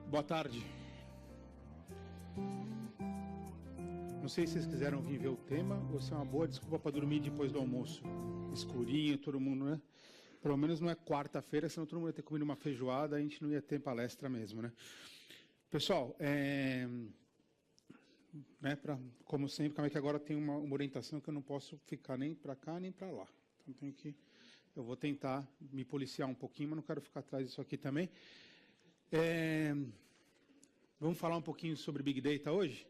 Boa tarde. Não sei se vocês quiseram vir ver o tema ou se é uma boa desculpa para dormir depois do almoço. Escurinho, todo mundo, né? Pelo menos não é quarta-feira, senão todo mundo ia ter comido uma feijoada, a gente não ia ter palestra mesmo, né? Pessoal, como sempre, calma aí que agora tem uma orientação que eu não posso ficar nem para cá nem para lá. Então eu vou tentar me policiar um pouquinho, mas não quero ficar atrás disso aqui também. Vamos falar um pouquinho sobre Big Data hoje?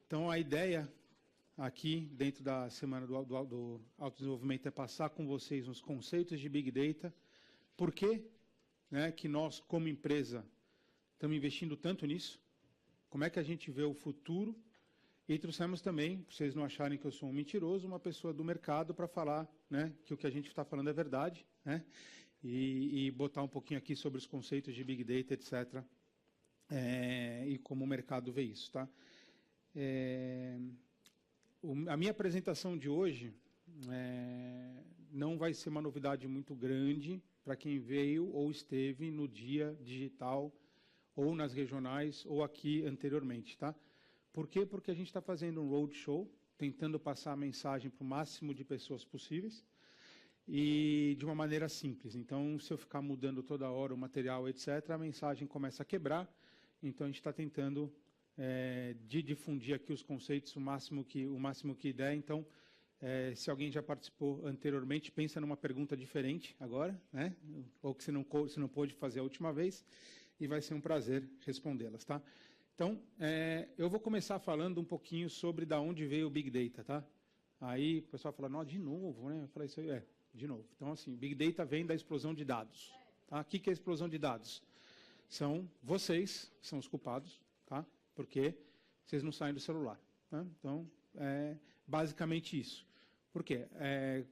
Então, a ideia aqui, dentro da semana do autodesenvolvimento, é passar com vocês uns conceitos de Big Data. Por que, né, que nós, como empresa, estamos investindo tanto nisso? Como é que a gente vê o futuro? E trouxemos também, para vocês não acharem que eu sou um mentiroso, uma pessoa do mercado para falar, né, que o que a gente está falando é verdade, né? E botar um pouquinho aqui sobre os conceitos de Big Data, etc. E como o mercado vê isso, tá? A minha apresentação de hoje não vai ser uma novidade muito grande para quem veio ou esteve no dia digital, ou nas regionais, ou aqui anteriormente, tá? Por quê? Porque a gente está fazendo um roadshow, tentando passar a mensagem para o máximo de pessoas possíveis, e de uma maneira simples. Então, se eu ficar mudando toda hora o material, etc., a mensagem começa a quebrar. Então, a gente está tentando difundir aqui os conceitos o máximo que der. Então, se alguém já participou anteriormente, pensa numa pergunta diferente agora, né? Ou que você não pôde fazer a última vez, e vai ser um prazer respondê-las, tá? Então, eu vou começar falando um pouquinho sobre da onde veio o Big Data, tá? Aí o pessoal fala, não, de novo, né? Eu falei, isso aí de novo. Então, assim, Big Data vem da explosão de dados. Tá? O que é a explosão de dados? São vocês que são os culpados, tá? Porque vocês não saem do celular. Tá? Então, basicamente isso. Por quê?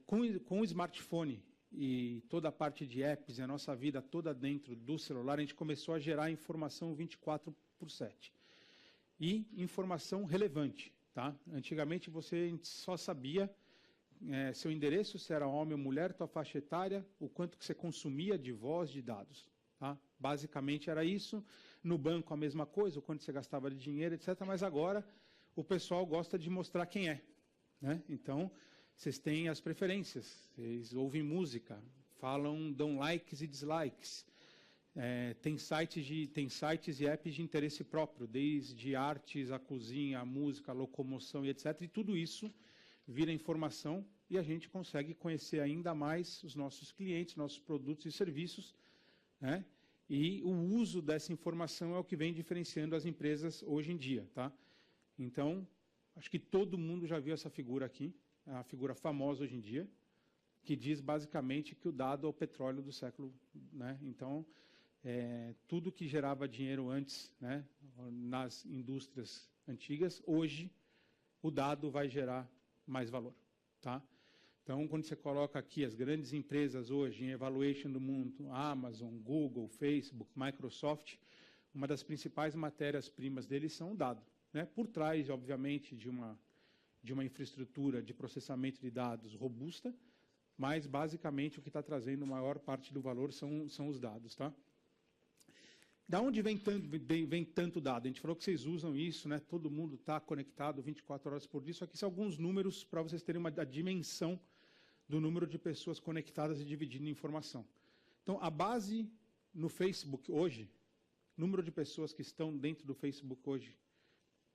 Com o smartphone e toda a parte de apps, a nossa vida toda dentro do celular, a gente começou a gerar informação 24/7. E informação relevante. Tá? Antigamente, você só sabia seu endereço, se era homem ou mulher, tua faixa etária, o quanto que você consumia de voz, de dados. Tá? Basicamente era isso. No banco a mesma coisa, o quanto você gastava de dinheiro, etc. Mas agora o pessoal gosta de mostrar quem é. Né? Então, vocês têm as preferências, vocês ouvem música, dão likes e dislikes. Tem sites e apps de interesse próprio, desde artes, a cozinha, a música, a locomoção e etc. E tudo isso vira informação e a gente consegue conhecer ainda mais os nossos clientes, nossos produtos e serviços, né? E o uso dessa informação é o que vem diferenciando as empresas hoje em dia, tá? Então, acho que todo mundo já viu essa figura aqui, é uma figura famosa hoje em dia, que diz basicamente que o dado é o petróleo do século, né? Então, tudo que gerava dinheiro antes, né, nas indústrias antigas, hoje o dado vai gerar mais valor, tá? Então, quando você coloca aqui as grandes empresas hoje em evaluation do mundo, Amazon, Google, Facebook, Microsoft, uma das principais matérias-primas deles são o dado, né? Por trás, obviamente, de uma infraestrutura de processamento de dados robusta, mas, basicamente, o que está trazendo a maior parte do valor são os dados, tá? Da onde vem tanto dado? A gente falou que vocês usam isso, né? Todo mundo está conectado 24 horas por dia. Só que são alguns números para vocês terem a dimensão do número de pessoas conectadas e dividindo informação. Então, a base no Facebook hoje, número de pessoas que estão dentro do Facebook hoje,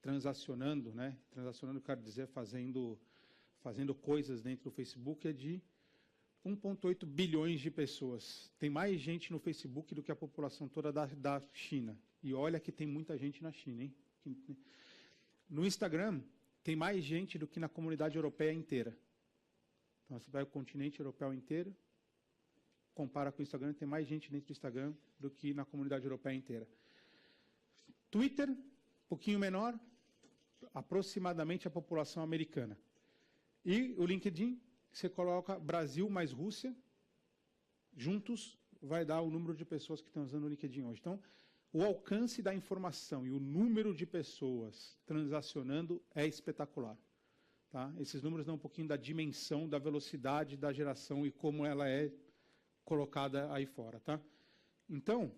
transacionando, né? Transacionando, quero dizer, fazendo coisas dentro do Facebook, é de 1,8 bilhões de pessoas. Tem mais gente no Facebook do que a população toda da China. E olha que tem muita gente na China, hein? No Instagram, tem mais gente do que na comunidade europeia inteira. Então, você vai ao continente europeu inteiro, compara com o Instagram, tem mais gente dentro do Instagram do que na comunidade europeia inteira. Twitter, um pouquinho menor, aproximadamente a população americana. E o LinkedIn, você coloca Brasil mais Rússia, juntos vai dar o número de pessoas que estão usando o LinkedIn hoje. Então, o alcance da informação e o número de pessoas transacionando é espetacular. Tá? Esses números dão um pouquinho da dimensão, da velocidade da geração e como ela é colocada aí fora. Tá? Então,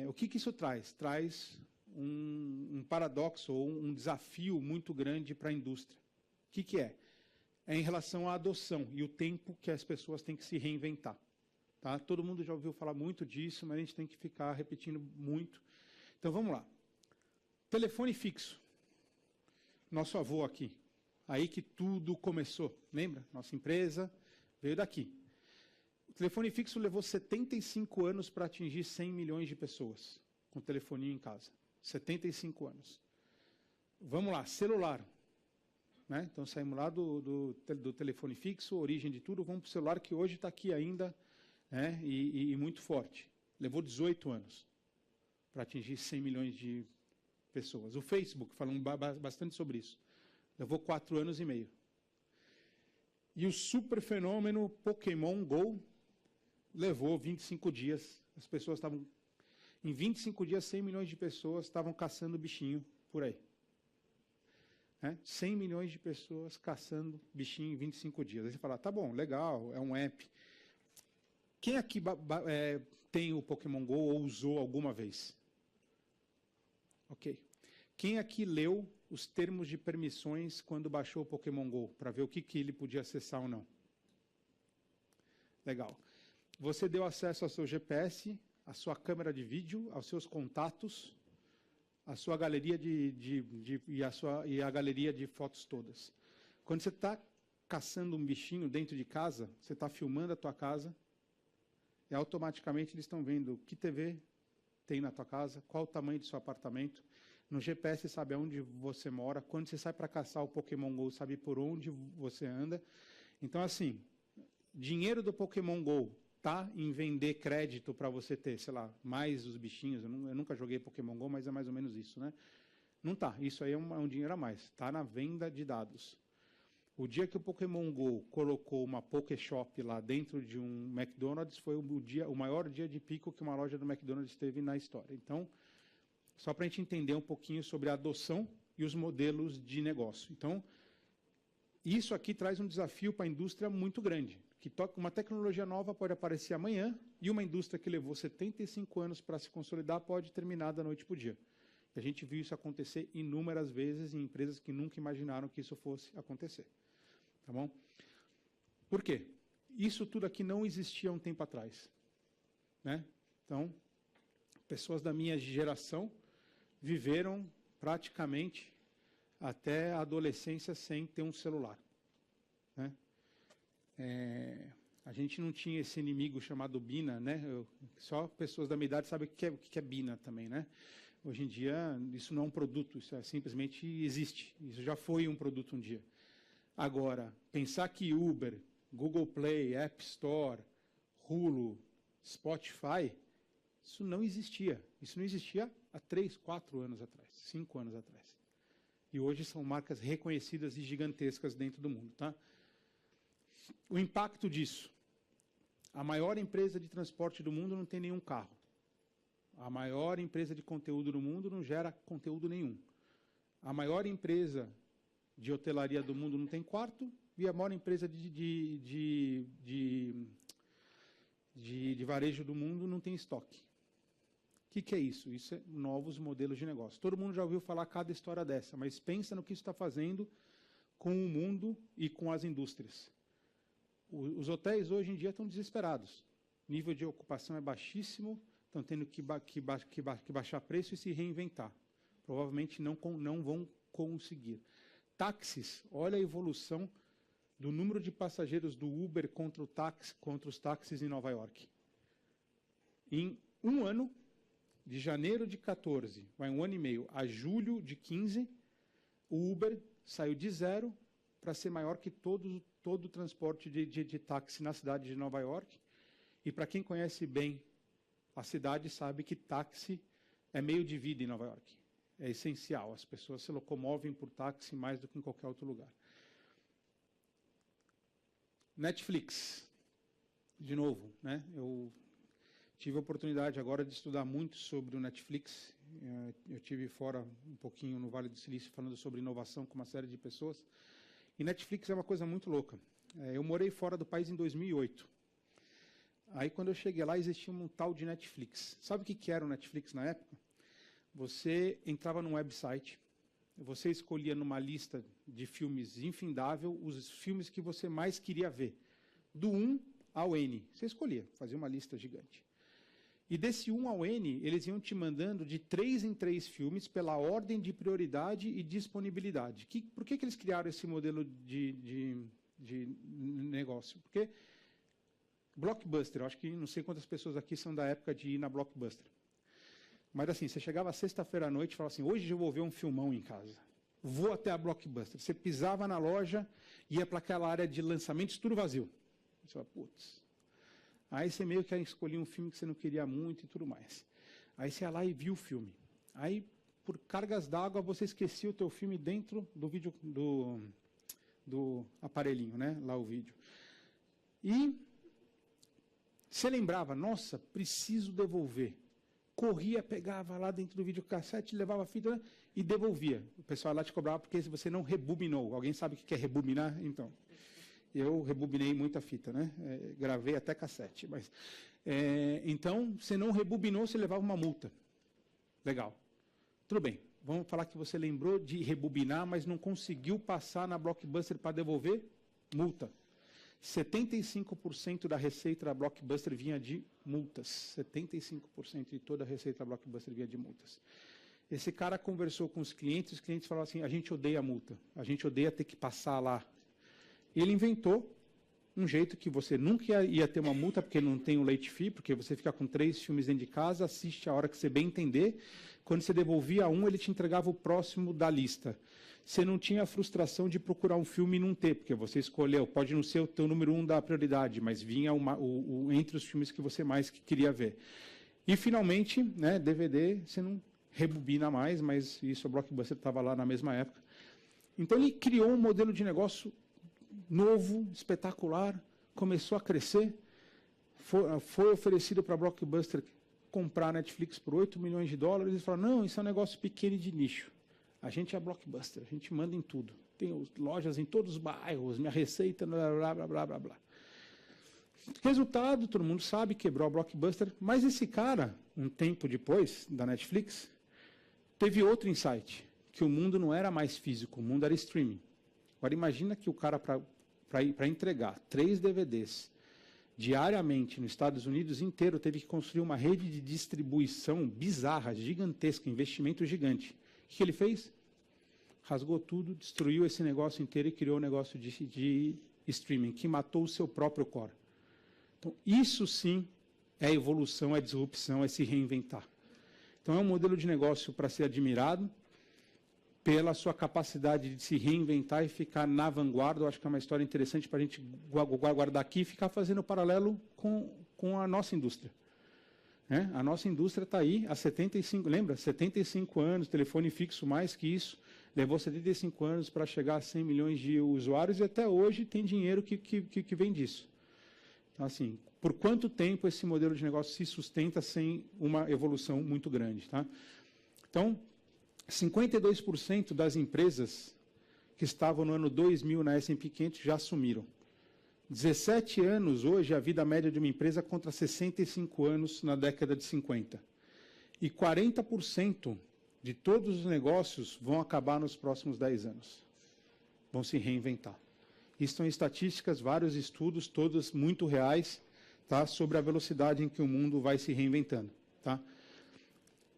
O que isso traz? Traz um paradoxo ou um desafio muito grande para a indústria. O que é? É em relação à adoção e o tempo que as pessoas têm que se reinventar. Tá? Todo mundo já ouviu falar muito disso, mas a gente tem que ficar repetindo muito. Então, vamos lá. Telefone fixo. Nosso avô aqui. Aí que tudo começou. Lembra? Nossa empresa veio daqui. O telefone fixo levou 75 anos para atingir 100 milhões de pessoas com telefonia em casa. 75 anos. Vamos lá, celular. Né? Então, saímos lá do telefone fixo, origem de tudo, vamos para o celular que hoje está aqui ainda, né? e muito forte. Levou 18 anos para atingir 100 milhões de pessoas. O Facebook, falamos bastante sobre isso, levou 4 anos e meio. E o super fenômeno Pokémon GO levou 25 dias. As pessoas estavam... Em 25 dias, 100 milhões de pessoas estavam caçando bichinho por aí. 100 milhões de pessoas caçando bichinho em 25 dias. Aí você fala, tá bom, legal, é um app. Quem aqui tem o Pokémon GO ou usou alguma vez? Ok. Quem aqui leu os termos de permissões quando baixou o Pokémon GO, para ver o que ele podia acessar ou não? Legal. Você deu acesso ao seu GPS, à sua câmera de vídeo, aos seus contatos, a sua galeria e a galeria de fotos todas. Quando você está caçando um bichinho dentro de casa, você está filmando a tua casa, e automaticamente eles estão vendo que TV tem na tua casa, qual o tamanho do seu apartamento. No GPS sabe aonde você mora. Quando você sai para caçar o Pokémon GO, sabe por onde você anda. Então, assim, dinheiro do Pokémon GO tá em vender crédito para você ter, sei lá, mais os bichinhos. Eu nunca joguei Pokémon GO, mas é mais ou menos isso, né? Não tá. Isso aí é um dinheiro a mais. Tá na venda de dados. O dia que o Pokémon GO colocou uma Pokéshop lá dentro de um McDonald's foi o maior dia de pico que uma loja do McDonald's teve na história. Então, só para a gente entender um pouquinho sobre a adoção e os modelos de negócio. Então, isso aqui traz um desafio para a indústria muito grande. Que uma tecnologia nova pode aparecer amanhã e uma indústria que levou 75 anos para se consolidar pode terminar da noite para o dia. E a gente viu isso acontecer inúmeras vezes em empresas que nunca imaginaram que isso fosse acontecer. Tá bom? Por quê? Isso tudo aqui não existia há um tempo atrás. Né? Então, pessoas da minha geração viveram praticamente até a adolescência sem ter um celular. Né? A gente não tinha esse inimigo chamado Bina, né? Só pessoas da minha idade sabem o que é Bina também, né? Hoje em dia, isso não é um produto, isso simplesmente existe. Isso já foi um produto um dia. Agora, pensar que Uber, Google Play, App Store, Hulu, Spotify, isso não existia. Isso não existia há 3, 4 anos atrás, 5 anos atrás. E hoje são marcas reconhecidas e gigantescas dentro do mundo, tá? O impacto disso. A maior empresa de transporte do mundo não tem nenhum carro. A maior empresa de conteúdo do mundo não gera conteúdo nenhum. A maior empresa de hotelaria do mundo não tem quarto e a maior empresa de varejo do mundo não tem estoque. O que é isso? Isso é novos modelos de negócio. Todo mundo já ouviu falar cada história dessa, mas pensa no que isso está fazendo com o mundo e com as indústrias. Os hotéis hoje em dia estão desesperados. O nível de ocupação é baixíssimo, estão tendo que baixar preço e se reinventar. Provavelmente não vão conseguir. Táxis, olha a evolução do número de passageiros do Uber contra os táxis em Nova York. Em um ano, de janeiro de 14, vai um ano e meio, a julho de 15, o Uber saiu de 0 para ser maior que todo o transporte de táxi na cidade de Nova York. E para quem conhece bem a cidade, sabe que táxi é meio de vida em Nova York. É essencial, as pessoas se locomovem por táxi mais do que em qualquer outro lugar. Netflix, de novo, né? Eu tive a oportunidade agora de estudar muito sobre o Netflix. Eu tive fora um pouquinho no Vale do Silício falando sobre inovação com uma série de pessoas. E Netflix é uma coisa muito louca. Eu morei fora do país em 2008. Aí, quando eu cheguei lá, existia um tal de Netflix. Sabe o que era o Netflix na época? Você entrava num website, você escolhia numa lista de filmes infindável os filmes que você mais queria ver. Do 1 ao N. Você escolhia, fazia uma lista gigante. E desse 1 ao N, eles iam te mandando de 3 em 3 filmes pela ordem de prioridade e disponibilidade. Por que eles criaram esse modelo de negócio? Porque Blockbuster, eu acho que não sei quantas pessoas aqui são da época de ir na Blockbuster. Mas assim, você chegava sexta-feira à noite e falava assim, hoje eu vou ver um filmão em casa. Vou até a Blockbuster. Você pisava na loja, ia para aquela área de lançamentos, tudo vazio. Você fala, putz. Aí você meio que escolhia um filme que você não queria muito e tudo mais. Aí você ia lá e viu o filme. Aí, por cargas d'água, você esquecia o teu filme dentro do vídeo, do aparelhinho, né? Lá o vídeo. E você lembrava, nossa, preciso devolver. Corria, pegava lá dentro do videocassete, levava a fita e devolvia. O pessoal lá te cobrava porque você não rebobinou. Alguém sabe o que é rebobinar? Então, eu rebobinei muita fita, né? Gravei até cassete. Mas, então, você não rebobinou, você levava uma multa. Legal. Tudo bem. Vamos falar que você lembrou de rebobinar, mas não conseguiu passar na Blockbuster para devolver? Multa. 75% da receita da Blockbuster vinha de multas. 75% de toda a receita da Blockbuster vinha de multas. Esse cara conversou com os clientes falaram assim, a gente odeia a multa, a gente odeia ter que passar lá. Ele inventou um jeito que você nunca ia ter uma multa, porque não tem o late fee, porque você fica com 3 filmes dentro de casa, assiste a hora que você bem entender. Quando você devolvia um, ele te entregava o próximo da lista. Você não tinha a frustração de procurar um filme e não ter, porque você escolheu, pode não ser o teu número 1 da prioridade, mas vinha entre os filmes que você mais queria ver. E, finalmente, né, DVD, você não rebobina mais, mas isso a Blockbuster estava lá na mesma época. Então, ele criou um modelo de negócio novo, espetacular, começou a crescer, foi oferecido para a Blockbuster comprar a Netflix por $8 milhões, eles falaram, não, isso é um negócio pequeno e de nicho. A gente é a Blockbuster, a gente manda em tudo. Tem lojas em todos os bairros, minha receita, blá, blá, blá, blá, blá, blá. Resultado, todo mundo sabe, quebrou a Blockbuster, mas esse cara, um tempo depois da Netflix, teve outro insight, que o mundo não era mais físico, o mundo era streaming. Agora imagina que o cara, para entregar 3 DVDs diariamente nos Estados Unidos inteiro, teve que construir uma rede de distribuição bizarra, gigantesca, investimento gigante. O que ele fez? Rasgou tudo, destruiu esse negócio inteiro e criou um negócio de streaming, que matou o seu próprio core. Então, isso sim é evolução, é disrupção, é se reinventar. Então, é um modelo de negócio para ser admirado pela sua capacidade de se reinventar e ficar na vanguarda. Eu acho que é uma história interessante para a gente guardar aqui e ficar fazendo paralelo com a nossa indústria. A nossa indústria está aí há 75, lembra? 75 anos, telefone fixo mais que isso, levou 75 anos para chegar a 100 milhões de usuários e até hoje tem dinheiro que vem disso. Então, assim, por quanto tempo esse modelo de negócio se sustenta sem uma evolução muito grande? Tá? Então, 52% das empresas que estavam no ano 2000 na S&P 500 já assumiram. 17 anos hoje, a vida média de uma empresa contra 65 anos na década de 50. E 40% de todos os negócios vão acabar nos próximos 10 anos. Vão se reinventar. Isso são estatísticas, vários estudos, todos muito reais, tá, sobre a velocidade em que o mundo vai se reinventando. Tá?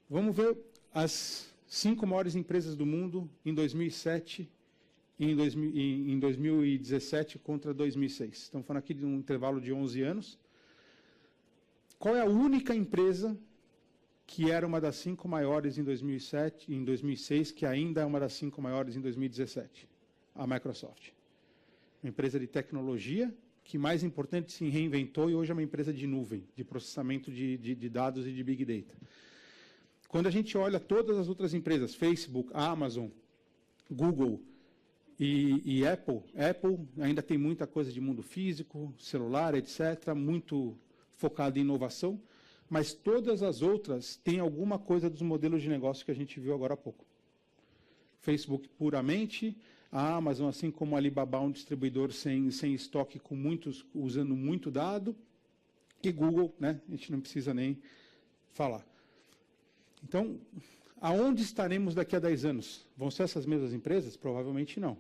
Vamos ver as 5 maiores empresas do mundo em 2007 e em 2017 contra 2006. Estamos falando aqui de um intervalo de 11 anos. Qual é a única empresa que era uma das 5 maiores em 2007 e em 2006, que ainda é uma das 5 maiores em 2017? A Microsoft. Uma empresa de tecnologia que, mais importante, se reinventou e hoje é uma empresa de nuvem, de processamento de dados e de Big Data. Quando a gente olha todas as outras empresas, Facebook, Amazon, Google e Apple ainda tem muita coisa de mundo físico, celular, etc., muito focado em inovação, mas todas as outras têm alguma coisa dos modelos de negócio que a gente viu agora há pouco. Facebook puramente, a Amazon, assim como a Alibaba, um distribuidor sem estoque, usando muito dado, e Google, né? A gente não precisa nem falar. Então, aonde estaremos daqui a 10 anos? Vão ser essas mesmas empresas? Provavelmente não.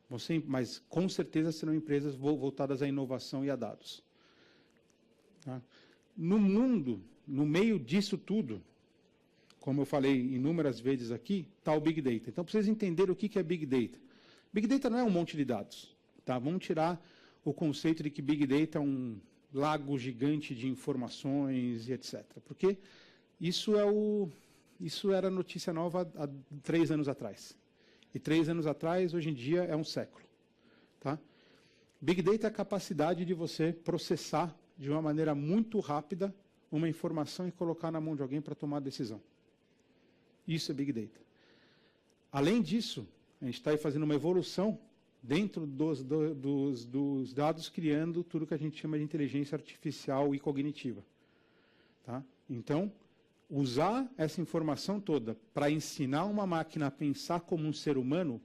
Vão ser, mas com certeza serão empresas voltadas à inovação e a dados. Tá? No mundo, no meio disso tudo, como eu falei inúmeras vezes aqui, está o Big Data. Então, para vocês entenderem o que é Big Data. Big Data não é um monte de dados. Tá? Vamos tirar o conceito de que Big Data é um lago gigante de informações e etc. Porque isso era notícia nova há 3 anos atrás. E 3 anos atrás, hoje em dia, é um século. Tá? Big Data é a capacidade de você processar de uma maneira muito rápida uma informação e colocar na mão de alguém para tomar decisão. Isso é Big Data. Além disso, a gente está aí fazendo uma evolução dentro dos dados, criando tudo que a gente chama de inteligência artificial e cognitiva. Tá? Então, usar essa informação toda para ensinar uma máquina a pensar como um ser humano,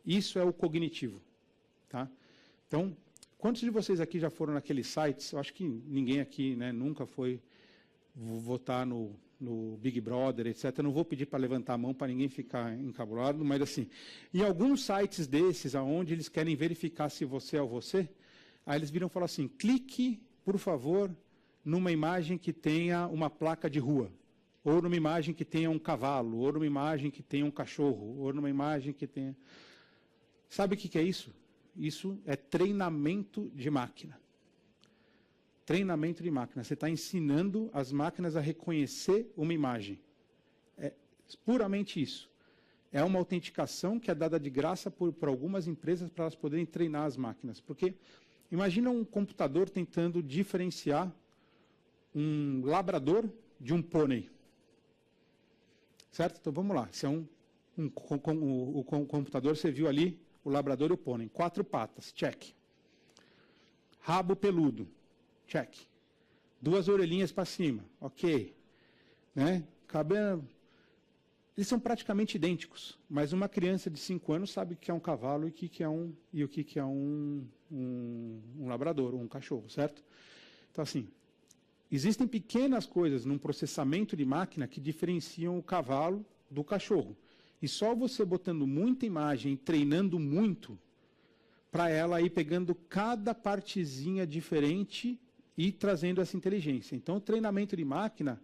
isso é o cognitivo. Tá? Então, quantos de vocês aqui já foram naqueles sites? Eu acho que ninguém aqui, né, nunca foi votar no Big Brother, etc. Eu não vou pedir para levantar a mão para ninguém ficar encabulado, mas assim, em alguns sites desses, onde eles querem verificar se você é o você, aí eles viram e falam assim, clique, por favor, numa imagem que tenha uma placa de rua, ou numa imagem que tenha um cavalo, ou numa imagem que tenha um cachorro, ou numa imagem que tenha... Sabe o que é isso? Isso é treinamento de máquina. Treinamento de máquina. Você está ensinando as máquinas a reconhecer uma imagem. É puramente isso. É uma autenticação que é dada de graça por algumas empresas para elas poderem treinar as máquinas. Porque imagina um computador tentando diferenciar um labrador de um pônei. Certo? Então vamos lá. Se é o computador, você viu ali o labrador e o pônei. 4 patas, check. Rabo peludo, check. 2 orelhinhas para cima, ok. Né? Cabelo. Eles são praticamente idênticos, mas uma criança de 5 anos sabe o que é um cavalo e o que é um labrador, ou um cachorro, certo? Então, assim, existem pequenas coisas num processamento de máquina que diferenciam o cavalo do cachorro. E só você botando muita imagem e treinando muito, para ela ir pegando cada partezinha diferente e trazendo essa inteligência. Então, o treinamento de máquina,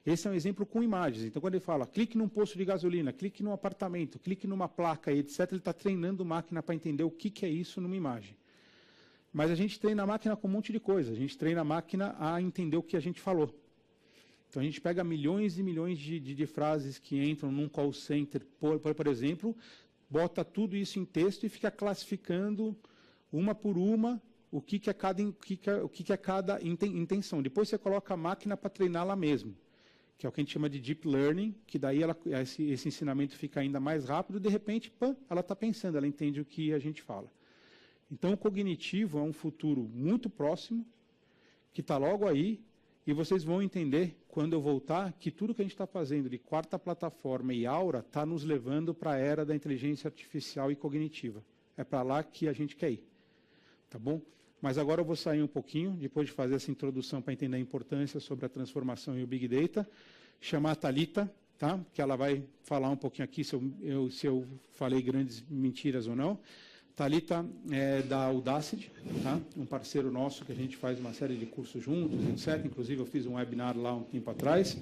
esse é um exemplo com imagens. Então, quando ele fala, clique num posto de gasolina, clique num apartamento, clique numa placa, etc., ele está treinando máquina para entender o que é isso numa imagem. Mas a gente treina a máquina com um monte de coisa. A gente treina a máquina a entender o que a gente falou. Então, a gente pega milhões e milhões de frases que entram num call center, por exemplo, bota tudo isso em texto e fica classificando uma por uma o que é cada intenção. Depois você coloca a máquina para treinar lá mesmo, que é o que a gente chama de deep learning, que daí esse ensinamento fica ainda mais rápido, de repente, ela está pensando, ela entende o que a gente fala. Então, o cognitivo é um futuro muito próximo, que está logo aí, e vocês vão entender, quando eu voltar, que tudo que a gente está fazendo de quarta plataforma e Aura está nos levando para a era da inteligência artificial e cognitiva. É para lá que a gente quer ir. Tá bom? Mas agora eu vou sair um pouquinho, depois de fazer essa introdução para entender a importância sobre a transformação e o Big Data, chamar a Thalita, tá? Que ela vai falar um pouquinho aqui se eu falei grandes mentiras ou não. Thalita é da Udacity, tá? Um parceiro nosso que a gente faz uma série de cursos juntos, etc. Inclusive, eu fiz um webinar lá um tempo atrás,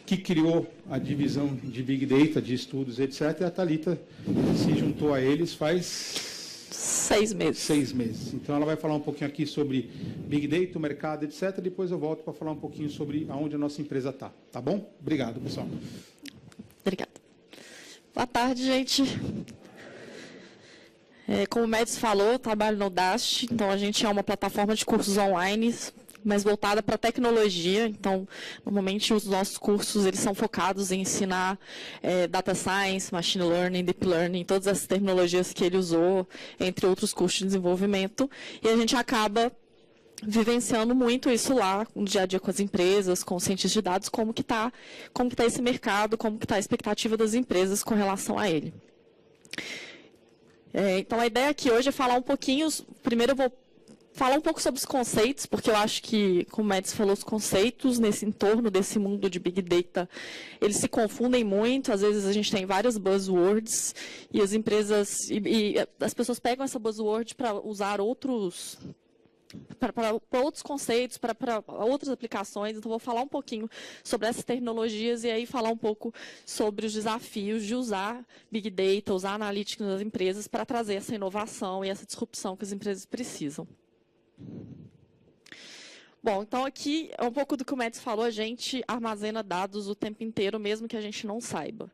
que criou a divisão de Big Data, de estudos, etc. E a Thalita se juntou a eles faz 6 meses. 6 meses. Então, ela vai falar um pouquinho aqui sobre Big Data, o mercado, etc. Depois eu volto para falar um pouquinho sobre aonde a nossa empresa está. Tá bom? Obrigado, pessoal. Obrigada. Boa tarde, gente. Como o Médici falou, eu trabalho no Udacity, então a gente é uma plataforma de cursos online, mas voltada para a tecnologia. Então, normalmente os nossos cursos eles são focados em ensinar Data Science, Machine Learning, Deep Learning, todas essas terminologias que ele usou, entre outros cursos de desenvolvimento. E a gente acaba vivenciando muito isso lá, no dia a dia com as empresas, com os cientistas de dados, como que tá esse mercado, como que está a expectativa das empresas com relação a ele. Então, a ideia aqui hoje é falar um pouquinho, primeiro eu vou Falar um pouco sobre os conceitos, porque eu acho que, como o Médici falou, os conceitos nesse entorno desse mundo de Big Data, eles se confundem muito. Às vezes a gente tem vários buzzwords e as empresas, e as pessoas pegam essa buzzword para usar outros... para outros conceitos, para outras aplicações. Então, vou falar um pouquinho sobre essas tecnologias e aí falar um pouco sobre os desafios de usar Big Data, usar Analytics nas empresas para trazer essa inovação e essa disrupção que as empresas precisam. Bom, então aqui é um pouco do que o Médici falou, a gente armazena dados o tempo inteiro, mesmo que a gente não saiba.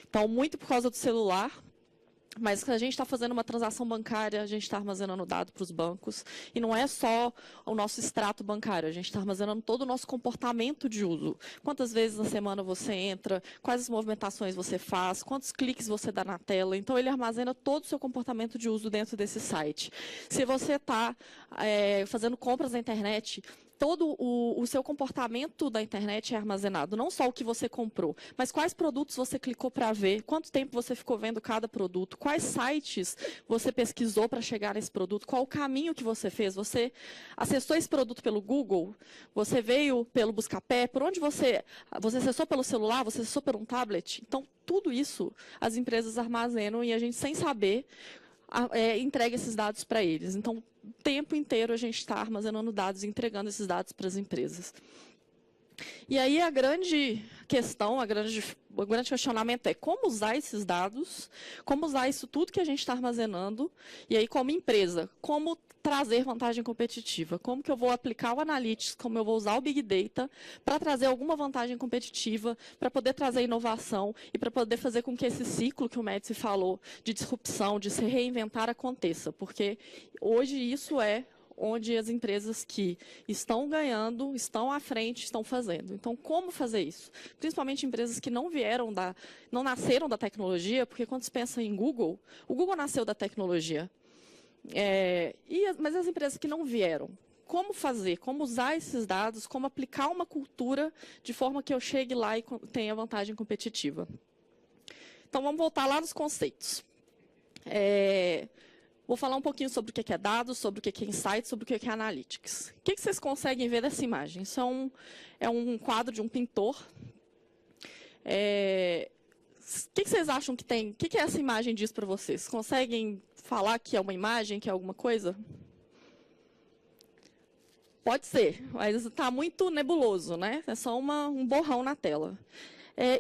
Então, muito por causa do celular, mas se a gente está fazendo uma transação bancária, a gente está armazenando dado para os bancos. E não é só o nosso extrato bancário, a gente está armazenando todo o nosso comportamento de uso. Quantas vezes na semana você entra, quais as movimentações você faz, quantos cliques você dá na tela. Então, ele armazena todo o seu comportamento de uso dentro desse site. Se você está fazendo compras na internet, todo o seu comportamento da internet é armazenado, não só o que você comprou, mas quais produtos você clicou para ver, quanto tempo você ficou vendo cada produto, quais sites você pesquisou para chegar nesse produto, qual o caminho que você fez, você acessou esse produto pelo Google, você veio pelo Buscapé, por onde você acessou pelo celular, você acessou por um tablet. Então, tudo isso as empresas armazenam e a gente, sem saber, entrega esses dados para eles. Então, o tempo inteiro a gente está armazenando dados e entregando esses dados para as empresas. E aí a grande questão, o grande questionamento é como usar esses dados, como usar isso tudo que a gente está armazenando, e aí como empresa, como trazer vantagem competitiva, como que eu vou aplicar o Analytics, como eu vou usar o Big Data para trazer alguma vantagem competitiva, para poder trazer inovação e para poder fazer com que esse ciclo que o Médici falou de disrupção, de se reinventar aconteça, porque hoje isso é onde as empresas que estão ganhando, estão à frente, estão fazendo. Então, como fazer isso? Principalmente empresas que não nasceram da tecnologia, porque quando se pensa em Google, o Google nasceu da tecnologia. Mas as empresas que não vieram, como fazer? Como usar esses dados? Como aplicar uma cultura de forma que eu chegue lá e tenha vantagem competitiva? Então, vamos voltar lá nos conceitos. Vou falar um pouquinho sobre o que é dados, sobre o que é insights, sobre o que é analytics. O que vocês conseguem ver dessa imagem? Isso é um quadro de um pintor. O que vocês acham que tem? O que essa imagem diz para vocês? Conseguem falar que é uma imagem, que é alguma coisa? Pode ser, mas está muito nebuloso, né? É só um borrão na tela.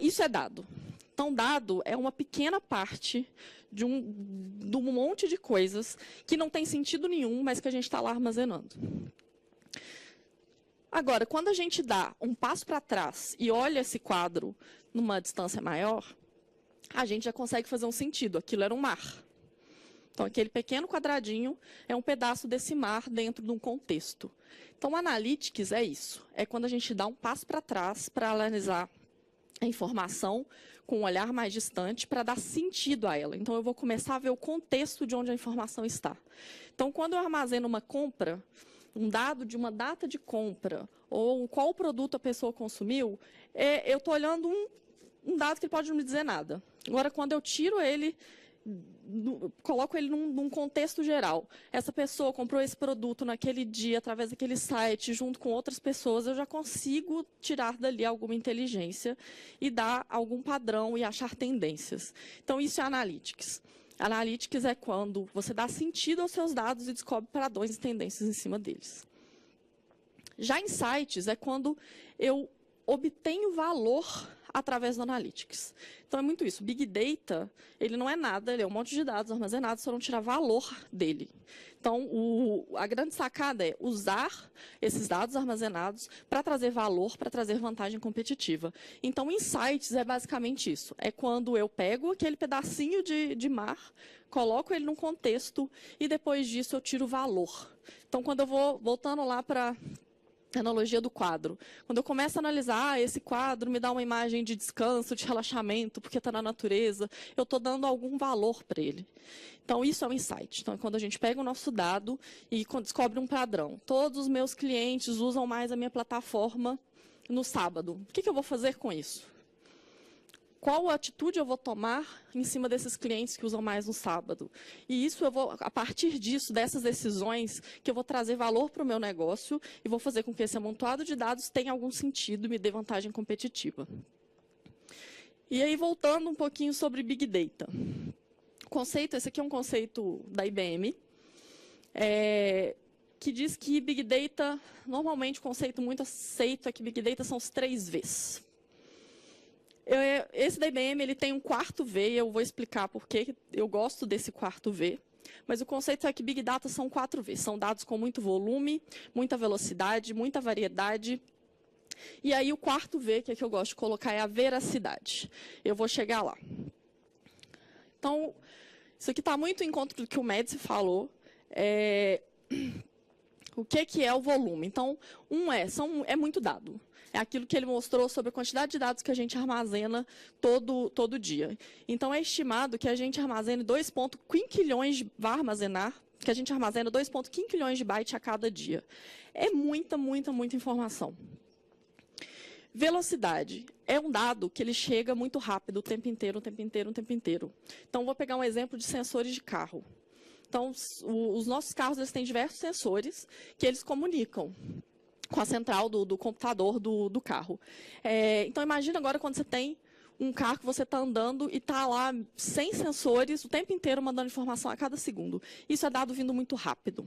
Isso é dado. Então, dado é uma pequena parte de um monte de coisas que não tem sentido nenhum, mas que a gente está lá armazenando. Agora, quando a gente dá um passo para trás e olha esse quadro numa distância maior, a gente já consegue fazer um sentido. Aquilo era um mar. Então, aquele pequeno quadradinho é um pedaço desse mar dentro de um contexto. Então, Analytics é isso. É quando a gente dá um passo para trás para analisar a informação com um olhar mais distante para dar sentido a ela. Então, eu vou começar a ver o contexto de onde a informação está. Então, quando eu armazeno uma compra, um dado de uma data de compra, ou qual produto a pessoa consumiu, eu estou olhando um dado que ele pode não me dizer nada. Agora, quando eu tiro ele, coloco ele num contexto geral. Essa pessoa comprou esse produto naquele dia, através daquele site, junto com outras pessoas, eu já consigo tirar dali alguma inteligência e dar algum padrão e achar tendências. Então, isso é Analytics. Analytics é quando você dá sentido aos seus dados e descobre padrões e tendências em cima deles. Já Insights é quando eu obtenho valor através do Analytics. Então, é muito isso. Big Data, ele não é nada, ele é um monte de dados armazenados, só não tirar valor dele. Então, a grande sacada é usar esses dados armazenados para trazer valor, para trazer vantagem competitiva. Então, Insights é basicamente isso. É quando eu pego aquele pedacinho de mar, coloco ele num contexto e depois disso eu tiro valor. Então, quando eu vou voltando lá para analogia do quadro. Quando eu começo a analisar, esse quadro me dá uma imagem de descanso, de relaxamento, porque está na natureza, eu estou dando algum valor para ele. Então, isso é um insight. Então, é quando a gente pega o nosso dado e descobre um padrão. Todos os meus clientes usam mais a minha plataforma no sábado. O que eu vou fazer com isso? qual atitude eu vou tomar em cima desses clientes que usam mais no sábado. E isso eu vou, a partir disso, dessas decisões, que eu vou trazer valor para o meu negócio e vou fazer com que esse amontoado de dados tenha algum sentido e me dê vantagem competitiva. E aí, voltando um pouquinho sobre Big Data. Esse aqui é um conceito da IBM, que diz que Big Data, normalmente o conceito muito aceito é que Big Data são os 3 Vs. Esse da IBM ele tem um 4º V, e eu vou explicar por que eu gosto desse 4º V. Mas o conceito é que Big Data são 4 Vs, são dados com muito volume, muita velocidade, muita variedade. E aí o 4º V, que é que eu gosto de colocar, é a veracidade. Eu vou chegar lá. Então, isso aqui está muito em conta do que o Médici falou. O que é o volume? Então, é muito dado. É aquilo que ele mostrou sobre a quantidade de dados que a gente armazena todo dia. Então, é estimado que a gente armazene 2,5 quinquilhões, vai armazenar, que a gente armazena 2,5 quinquilhões de bytes a cada dia. É muita, muita, muita informação. Velocidade é um dado que ele chega muito rápido o tempo inteiro, o tempo inteiro, o tempo inteiro. Então, vou pegar um exemplo de sensores de carro. Então, os nossos carros eles têm diversos sensores que eles comunicam com a central do computador do carro. Então, imagina agora quando você tem um carro que você está andando e está lá sem sensores o tempo inteiro mandando informação a cada segundo. Isso é dado vindo muito rápido.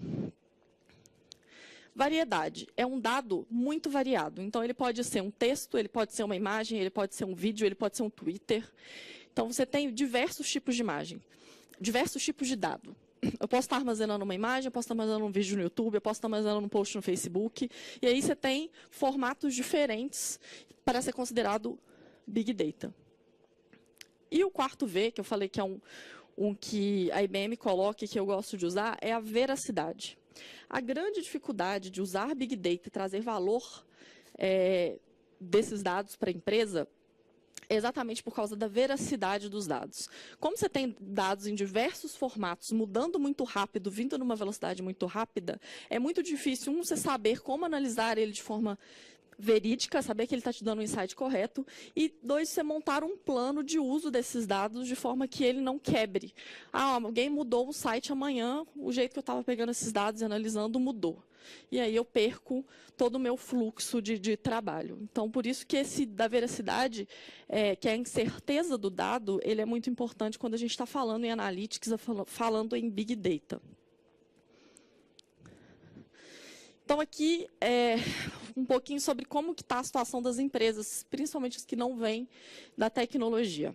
Variedade é um dado muito variado. Então, ele pode ser um texto, ele pode ser uma imagem, ele pode ser um vídeo, ele pode ser um Twitter. Então, você tem diversos tipos de imagem, diversos tipos de dado. Eu posso estar armazenando uma imagem, eu posso estar armazenando um vídeo no YouTube, eu posso estar armazenando um post no Facebook. E aí você tem formatos diferentes para ser considerado Big Data. E o 4º V, que eu falei que é um que a IBM coloca e que eu gosto de usar, é a veracidade. A grande dificuldade de usar Big Data e trazer valor desses dados para a empresa é exatamente por causa da veracidade dos dados. Como você tem dados em diversos formatos, mudando muito rápido, vindo numa velocidade muito rápida, é muito difícil, você saber como analisar ele de forma verídica, saber que ele está te dando um insight correto, e 2, você montar um plano de uso desses dados de forma que ele não quebre. Alguém mudou o site amanhã, o jeito que eu estava pegando esses dados e analisando mudou. E aí eu perco todo o meu fluxo de trabalho. Então, por isso que esse da veracidade, que é a incerteza do dado, ele é muito importante quando a gente está falando em Analytics, falando em Big Data. Então, aqui um pouquinho sobre como está a situação das empresas, principalmente as que não vêm da tecnologia.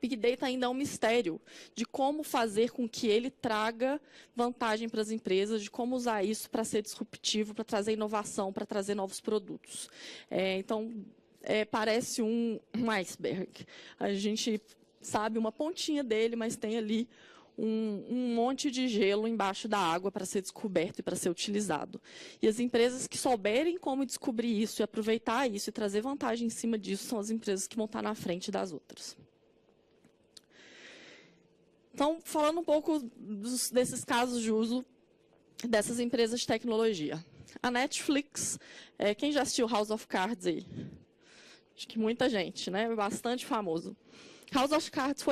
Big Data ainda é um mistério de como fazer com que ele traga vantagem para as empresas, de como usar isso para ser disruptivo, para trazer inovação, para trazer novos produtos. Então, parece um iceberg. A gente sabe uma pontinha dele, mas tem ali um monte de gelo embaixo da água para ser descoberto e para ser utilizado. E as empresas que souberem como descobrir isso e aproveitar isso e trazer vantagem em cima disso são as empresas que vão estar na frente das outras. Então, falando um pouco desses casos de uso dessas empresas de tecnologia. A Netflix, quem já assistiu House of Cards aí? Acho que muita gente, né? Bastante famoso. House of Cards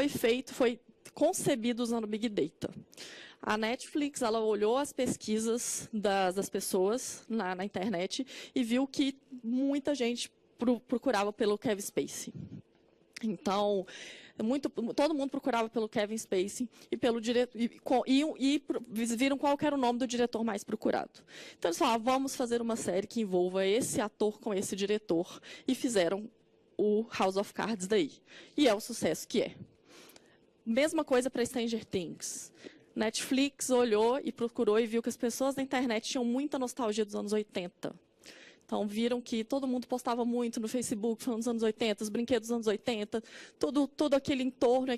foi concebido usando Big Data. A Netflix, ela olhou as pesquisas das pessoas na internet e viu que muita gente procurava pelo Kevin Spacey. Então, todo mundo procurava pelo Kevin Spacey e pelo diretor, e viram qual era o nome do diretor mais procurado. Então, eles falaram, vamos fazer uma série que envolva esse ator com esse diretor, e fizeram o House of Cards daí. E é o sucesso que é. Mesma coisa para Stranger Things. Netflix olhou e procurou e viu que as pessoas da internet tinham muita nostalgia dos anos 80. Então, viram que todo mundo postava muito no Facebook, falando dos anos 80, os brinquedos dos anos 80, todo aquele entorno,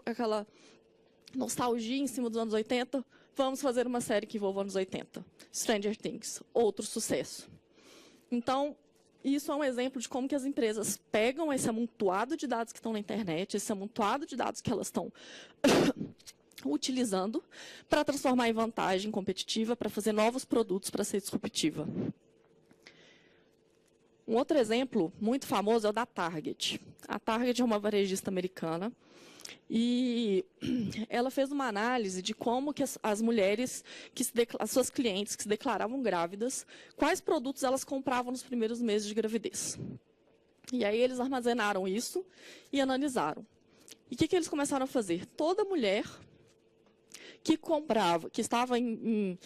aquela nostalgia em cima dos anos 80. Vamos fazer uma série que envolva anos 80. Stranger Things, outro sucesso. Então, isso é um exemplo de como que as empresas pegam esse amontoado de dados que estão na internet, esse amontoado de dados que elas estão utilizando para transformar em vantagem competitiva, para fazer novos produtos, para ser disruptiva. Um outro exemplo muito famoso é o da Target. A Target é uma varejista americana e ela fez uma análise de como que as mulheres, as suas clientes que se declaravam grávidas, quais produtos elas compravam nos primeiros meses de gravidez. E aí eles armazenaram isso e analisaram. E o que eles começaram a fazer? Toda mulher que comprava, que estava em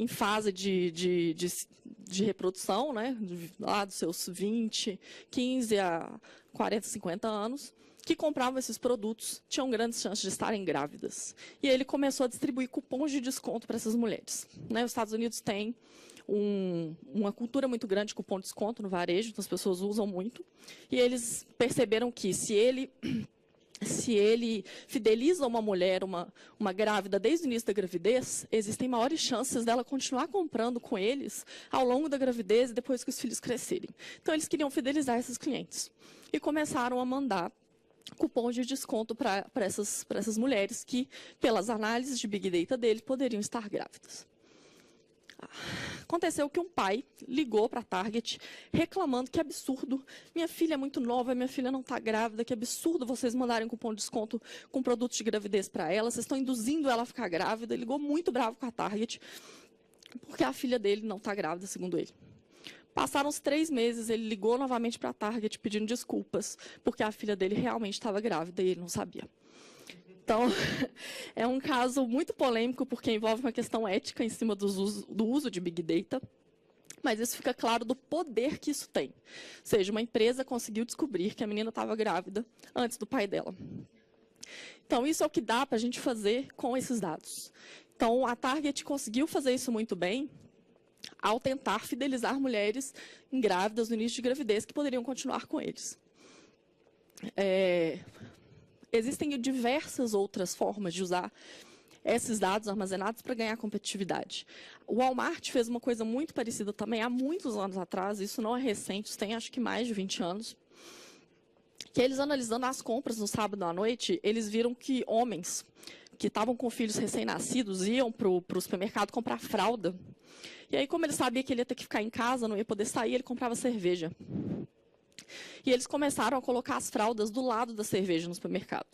fase de reprodução, né, lá dos seus 20, 15 a 40, 50 anos, que compravam esses produtos, tinham grandes chances de estarem grávidas. E ele começou a distribuir cupons de desconto para essas mulheres. Né, os Estados Unidos têm uma cultura muito grande de cupom de desconto no varejo, então as pessoas usam muito. E eles perceberam que se ele fideliza uma mulher, uma grávida, desde o início da gravidez, existem maiores chances dela continuar comprando com eles ao longo da gravidez e depois que os filhos crescerem. Então, eles queriam fidelizar esses clientes. E começaram a mandar cupons de desconto para essas mulheres que, pelas análises de Big Data deles, poderiam estar grávidas. Aconteceu que um pai ligou para a Target reclamando que absurdo, minha filha é muito nova, minha filha não está grávida, que absurdo vocês mandarem cupom de desconto com produtos de gravidez para ela, vocês estão induzindo ela a ficar grávida. Ele ligou muito bravo com a Target, porque a filha dele não está grávida, segundo ele. Passaram uns 3 meses, ele ligou novamente para a Target pedindo desculpas, porque a filha dele realmente estava grávida e ele não sabia. Então, é um caso muito polêmico, porque envolve uma questão ética em cima do uso de Big Data, mas isso fica claro do poder que isso tem. Ou seja, uma empresa conseguiu descobrir que a menina estava grávida antes do pai dela. Então, isso é o que dá para a gente fazer com esses dados. Então, a Target conseguiu fazer isso muito bem ao tentar fidelizar mulheres grávidas no início de gravidez que poderiam continuar com eles. Existem diversas outras formas de usar esses dados armazenados para ganhar competitividade. O Walmart fez uma coisa muito parecida também há muitos anos atrás, isso não é recente, isso tem acho que mais de 20 anos, que eles analisando as compras no sábado à noite, eles viram que homens que estavam com filhos recém-nascidos iam para o supermercado comprar fralda. E aí, como ele sabia que ele ia ter que ficar em casa, não ia poder sair, ele comprava cerveja. E eles começaram a colocar as fraldas do lado da cerveja no supermercado.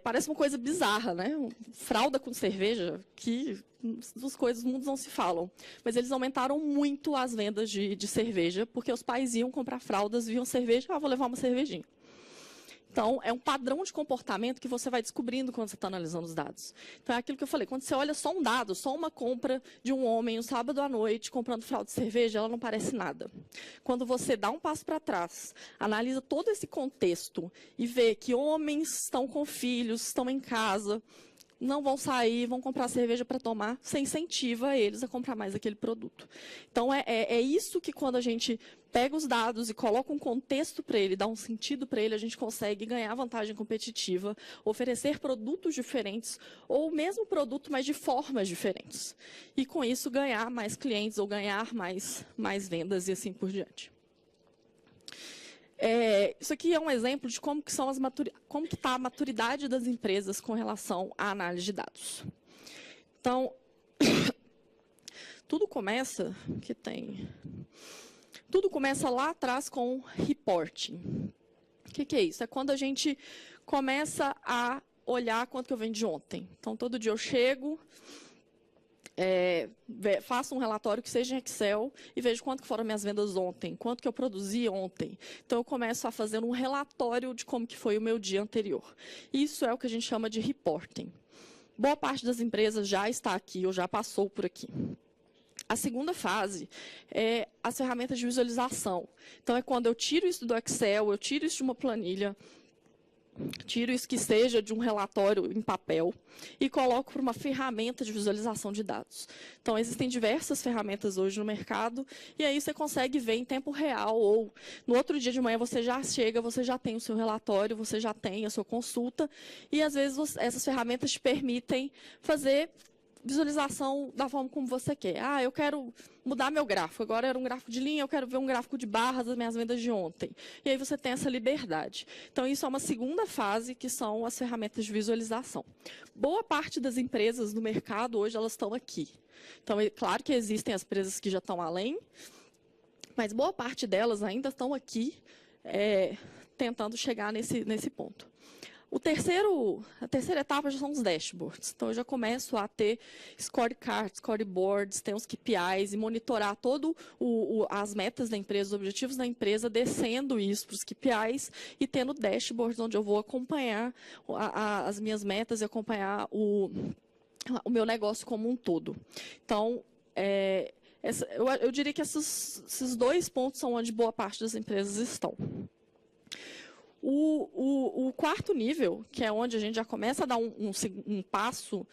Parece uma coisa bizarra, né? Fralda com cerveja, que as coisas do mundo não se falam. Mas eles aumentaram muito as vendas de cerveja, porque os pais iam comprar fraldas, viam cerveja, vou levar uma cervejinha. Então, é um padrão de comportamento que você vai descobrindo quando você está analisando os dados. Então, é aquilo que eu falei, quando você olha só um dado, só uma compra de um homem no sábado à noite comprando fralda de cerveja, ela não parece nada. Quando você dá um passo para trás, analisa todo esse contexto e vê que homens estão com filhos, estão em casa, não vão sair, vão comprar cerveja para tomar, você incentiva eles a comprar mais aquele produto. Então, é isso que quando a gente pega os dados e coloca um contexto para ele, dá um sentido para ele, a gente consegue ganhar vantagem competitiva, oferecer produtos diferentes, ou o mesmo produto, mas de formas diferentes. E, com isso, ganhar mais clientes ou ganhar mais vendas e assim por diante. Isso aqui é um exemplo de como que está a maturidade das empresas com relação à análise de dados. Então, tudo começa lá atrás com reporting. O que é isso? É quando a gente começa a olhar quanto que eu vendi ontem. Então, todo dia eu chego, faço um relatório que seja em Excel e vejo quanto que foram minhas vendas ontem, quanto que eu produzi ontem. Então, eu começo a fazer um relatório de como que foi o meu dia anterior. Isso é o que a gente chama de reporting. Boa parte das empresas já está aqui ou já passou por aqui. A segunda fase é as ferramentas de visualização. Então, é quando eu tiro isso do Excel, eu tiro isso de uma planilha, tiro isso que seja de um relatório em papel e coloco para uma ferramenta de visualização de dados. Então, existem diversas ferramentas hoje no mercado e aí você consegue ver em tempo real ou no outro dia de manhã você já chega, você já tem o seu relatório, você já tem a sua consulta e, às vezes, essas ferramentas te permitem fazer visualização da forma como você quer. Eu quero mudar meu gráfico. Agora era um gráfico de linha, eu quero ver um gráfico de barras das minhas vendas de ontem. E aí você tem essa liberdade. Então, isso é uma segunda fase, que são as ferramentas de visualização. Boa parte das empresas no mercado hoje, elas estão aqui. Então, é claro que existem as empresas que já estão além, Mas boa parte delas ainda estão aqui tentando chegar nesse ponto. A terceira etapa já são os dashboards. Então, eu já começo a ter scorecards, scoreboards, tem os KPIs e monitorar todo as metas da empresa, os objetivos da empresa, descendo isso para os KPIs e tendo dashboards onde eu vou acompanhar as minhas metas e acompanhar o meu negócio como um todo. Então, eu diria que esses 2 pontos são onde boa parte das empresas estão. O quarto nível, que é onde a gente já começa a dar um passo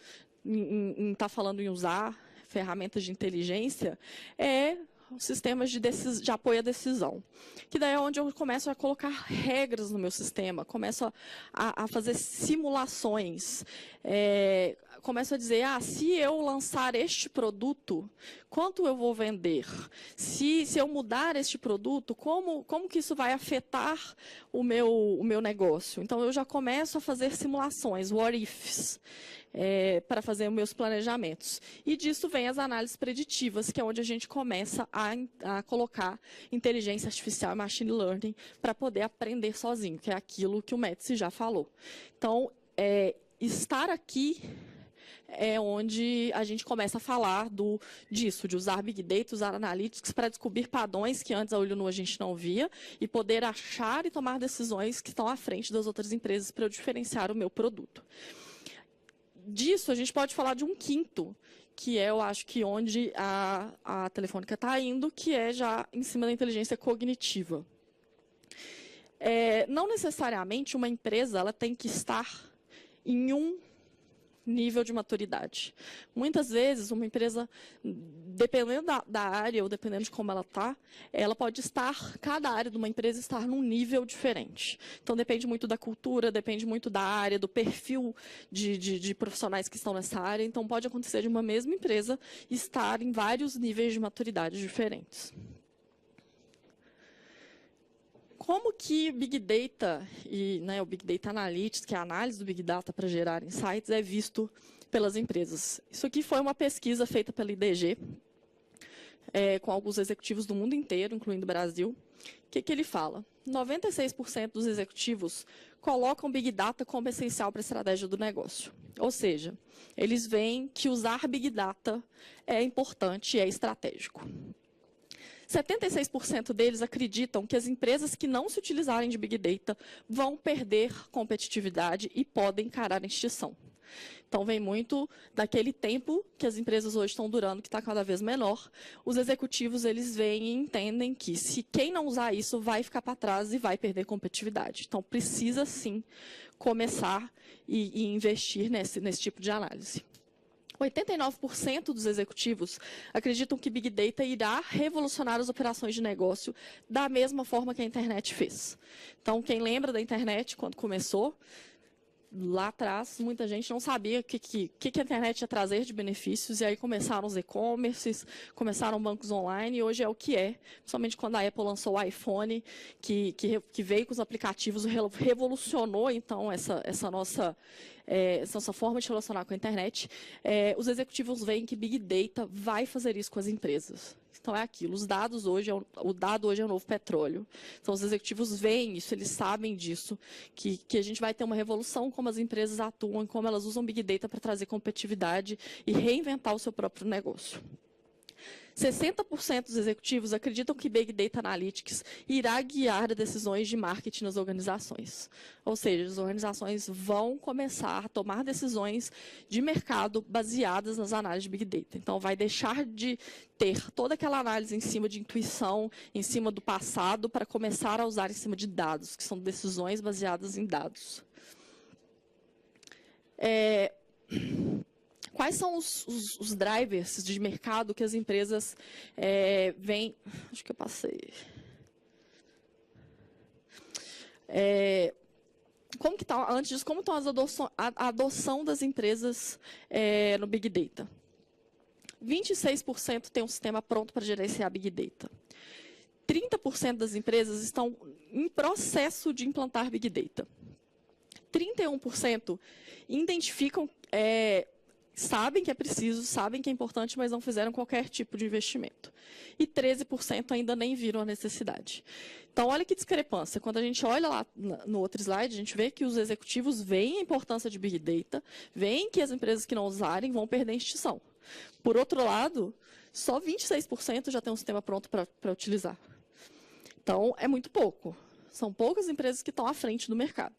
em estar falando em usar ferramentas de inteligência, é sistemas de apoio à decisão. Que daí é onde eu começo a colocar regras no meu sistema, começo a fazer simulações, começo a dizer, se eu lançar este produto, quanto eu vou vender? Se eu mudar este produto, como que isso vai afetar o meu negócio? Então, eu já começo a fazer simulações, what ifs, para fazer os meus planejamentos. E disso vem as análises preditivas, que é onde a gente começa a colocar inteligência artificial e machine learning para poder aprender sozinho, que é aquilo que o Médici já falou. Então, estar aqui é onde a gente começa a falar disso, de usar Big Data, usar Analytics para descobrir padrões que antes a olho nu a gente não via e poder achar e tomar decisões que estão à frente das outras empresas para eu diferenciar o meu produto. Disso, a gente pode falar de um quinto, que eu acho que onde a Telefônica está indo, que é já em cima da inteligência cognitiva. Não necessariamente uma empresa ela tem que estar em um nível de maturidade. Muitas vezes, uma empresa, dependendo da área ou dependendo de como ela está, ela pode estar, cada área de uma empresa estar num nível diferente. Então, depende muito da cultura, depende muito da área, do perfil de profissionais que estão nessa área. Então, pode acontecer de uma mesma empresa estar em vários níveis de maturidade diferentes. Como que Big Data e o Big Data Analytics, que é a análise do Big Data para gerar insights, é visto pelas empresas? Isso aqui foi uma pesquisa feita pela IDG, com alguns executivos do mundo inteiro, incluindo o Brasil. O que ele fala? 96% dos executivos colocam Big Data como essencial para a estratégia do negócio. Ou seja, eles veem que usar Big Data é importante e é estratégico. 76% deles acreditam que as empresas que não se utilizarem de Big Data vão perder competitividade e podem encarar a extinção. Então, vem muito daquele tempo que as empresas hoje estão durando, que está cada vez menor. Os executivos, eles veem e entendem que se quem não usar isso vai ficar para trás e vai perder competitividade. Então, precisa, sim, começar e investir nesse tipo de análise. 89% dos executivos acreditam que Big Data irá revolucionar as operações de negócio da mesma forma que a internet fez. Então, quem lembra da internet quando começou, lá atrás, muita gente não sabia o que a internet ia trazer de benefícios, e aí começaram os e-commerces, começaram bancos online, e hoje é o que é, principalmente quando a Apple lançou o iPhone, que veio com os aplicativos, revolucionou, então, essa nossa forma de relacionar com a internet. Os executivos veem que Big Data vai fazer isso com as empresas. Então, é aquilo. Os dados hoje, o dado hoje é o novo petróleo. Então, os executivos veem isso, eles sabem disso, que a gente vai ter uma revolução como as empresas atuam, como elas usam Big Data para trazer competitividade e reinventar o seu próprio negócio. 60% dos executivos acreditam que Big Data Analytics irá guiar decisões de marketing nas organizações. Ou seja, as organizações vão começar a tomar decisões de mercado baseadas nas análises de Big Data. Então, vai deixar de ter toda aquela análise em cima de intuição, em cima do passado, para começar a usar em cima de dados, que são decisões baseadas em dados. Quais são os drivers de mercado que as empresas veem? Acho que eu passei. Como que tá, antes disso, como estão a adoção das empresas no Big Data? 26% tem um sistema pronto para gerenciar Big Data. 30% das empresas estão em processo de implantar Big Data. 31% identificam sabem que é preciso, sabem que é importante, mas não fizeram qualquer tipo de investimento. E 13% ainda nem viram a necessidade. Então, olha que discrepância. Quando a gente olha lá no outro slide, a gente vê que os executivos veem a importância de Big Data, veem que as empresas que não usarem vão perder a extinção. Por outro lado, só 26% já tem um sistema pronto para utilizar. Então, é muito pouco. São poucas empresas que estão à frente do mercado.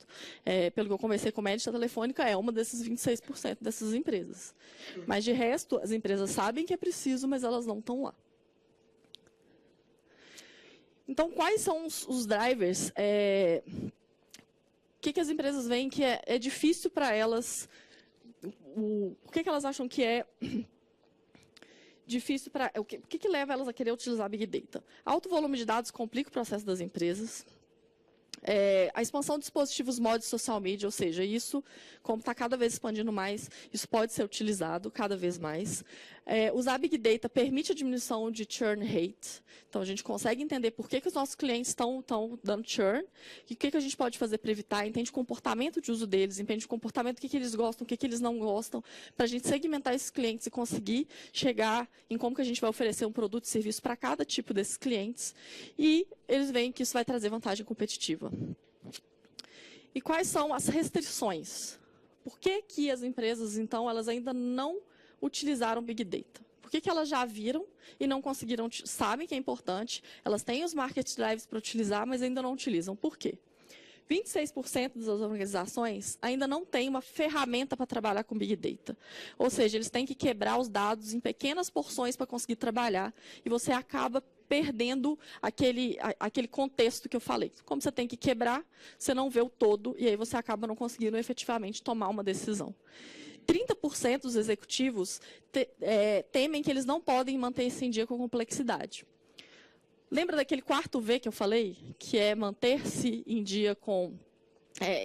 Pelo que eu conversei com a Médica Telefônica, é uma desses 26% dessas empresas. Mas, de resto, as empresas sabem que é preciso, mas elas não estão lá. Então, quais são os drivers? O que as empresas veem que é difícil para elas? O que elas acham que é difícil para... O que leva elas a querer utilizar Big Data? Alto volume de dados complica o processo das empresas. A expansão de dispositivos mods social media, ou seja, isso, como está cada vez expandindo mais, isso pode ser utilizado cada vez mais. Usar Big Data permite a diminuição de churn rate. Então, a gente consegue entender por que os nossos clientes estão dando churn e o que a gente pode fazer para evitar, entende o comportamento de uso deles, entende o comportamento, o que eles gostam, o que eles não gostam, para a gente segmentar esses clientes e conseguir chegar em como que a gente vai oferecer um produto e serviço para cada tipo desses clientes. E eles veem que isso vai trazer vantagem competitiva. E quais são as restrições? Por que as empresas, então, elas ainda não utilizaram Big Data? Por que elas já viram e não conseguiram, sabem que é importante, elas têm os market drivers para utilizar, mas ainda não utilizam. Por quê? 26% das organizações ainda não têm uma ferramenta para trabalhar com Big Data. Ou seja, eles têm que quebrar os dados em pequenas porções para conseguir trabalhar, e você acaba perdendo aquele contexto que eu falei. Como você tem que quebrar, você não vê o todo, e aí você acaba não conseguindo efetivamente tomar uma decisão. 30% dos executivos temem que eles não podem manter-se em dia com complexidade. Lembra daquele quarto V que eu falei? Que é manter-se em dia com...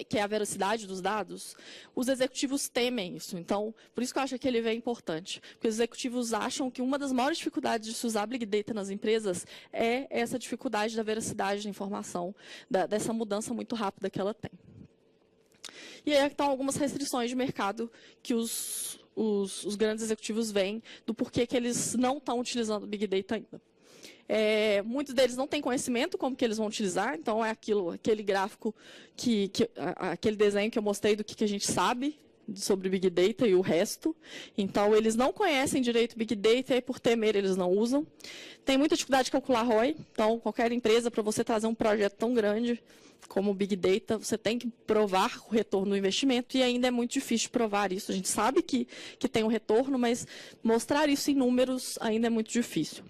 que é a veracidade dos dados? Os executivos temem isso. Então, por isso que eu acho que ele é importante. Porque os executivos acham que uma das maiores dificuldades de se usar Big Data nas empresas é essa dificuldade da veracidade da informação, dessa mudança muito rápida que ela tem. E aí estão algumas restrições de mercado que os grandes executivos veem do porquê que eles não estão utilizando Big Data ainda. Muitos deles não têm conhecimento como que eles vão utilizar, então aquele gráfico, aquele desenho que eu mostrei do que a gente sabe sobre Big Data e o resto. Então, eles não conhecem direito Big Data e, por temer, eles não usam. Tem muita dificuldade de calcular ROI, então, qualquer empresa, para você trazer um projeto tão grande como o Big Data, você tem que provar o retorno do investimento, e ainda é muito difícil de provar isso. A gente sabe que tem um retorno, mas mostrar isso em números ainda é muito difícil.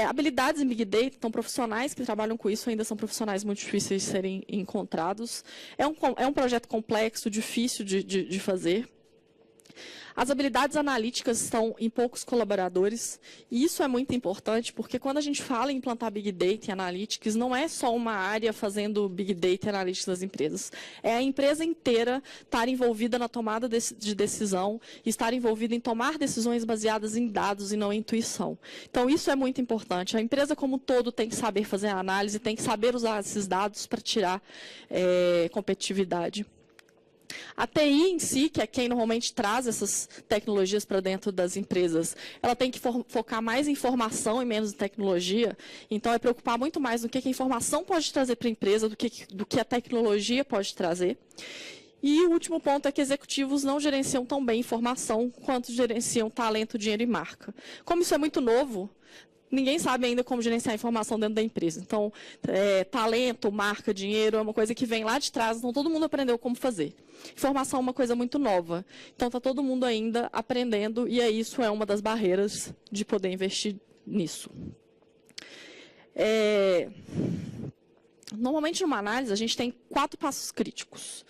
Habilidades em Big Data, então profissionais que trabalham com isso ainda são profissionais muito difíceis de serem encontrados. É um projeto complexo, difícil de fazer. As habilidades analíticas estão em poucos colaboradores, e isso é muito importante, porque quando a gente fala em implantar Big Data e Analytics, não é só uma área fazendo Big Data e Analytics das empresas. É a empresa inteira estar envolvida na tomada de decisão, e estar envolvida em tomar decisões baseadas em dados e não em intuição. Então, isso é muito importante. A empresa como um todo tem que saber fazer a análise, tem que saber usar esses dados para tirar competitividade. A TI em si, que é quem normalmente traz essas tecnologias para dentro das empresas, ela tem que focar mais em informação e menos em tecnologia. Então, é preocupar muito mais no que a informação pode trazer para a empresa do que a tecnologia pode trazer. E o último ponto é que executivos não gerenciam tão bem informação quanto gerenciam talento, dinheiro e marca. Como isso é muito novo, ninguém sabe ainda como gerenciar a informação dentro da empresa. Então, talento, marca, dinheiro é uma coisa que vem lá de trás, então todo mundo aprendeu como fazer. Informação é uma coisa muito nova. Então, está todo mundo ainda aprendendo, e isso é uma das barreiras de poder investir nisso. Normalmente, numa análise, a gente tem 4 passos críticos.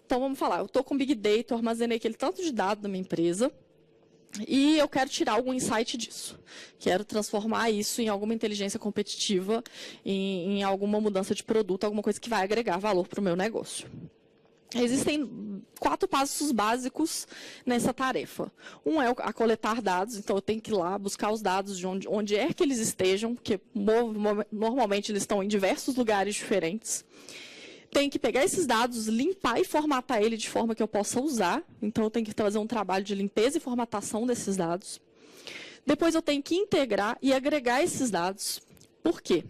Então, vamos falar, eu estou com Big Data, eu armazenei aquele tanto de dados da minha empresa, e eu quero tirar algum insight disso. Quero transformar isso em alguma inteligência competitiva, em alguma mudança de produto, alguma coisa que vai agregar valor para o meu negócio. Existem 4 passos básicos nessa tarefa. Um é a coletar dados, então eu tenho que ir lá buscar os dados de onde é que eles estejam, porque normalmente eles estão em diversos lugares diferentes. tenho que pegar esses dados, limpar e formatar ele de forma que eu possa usar. Então, eu tenho que fazer um trabalho de limpeza e formatação desses dados. Depois, eu tenho que integrar e agregar esses dados. Por quê?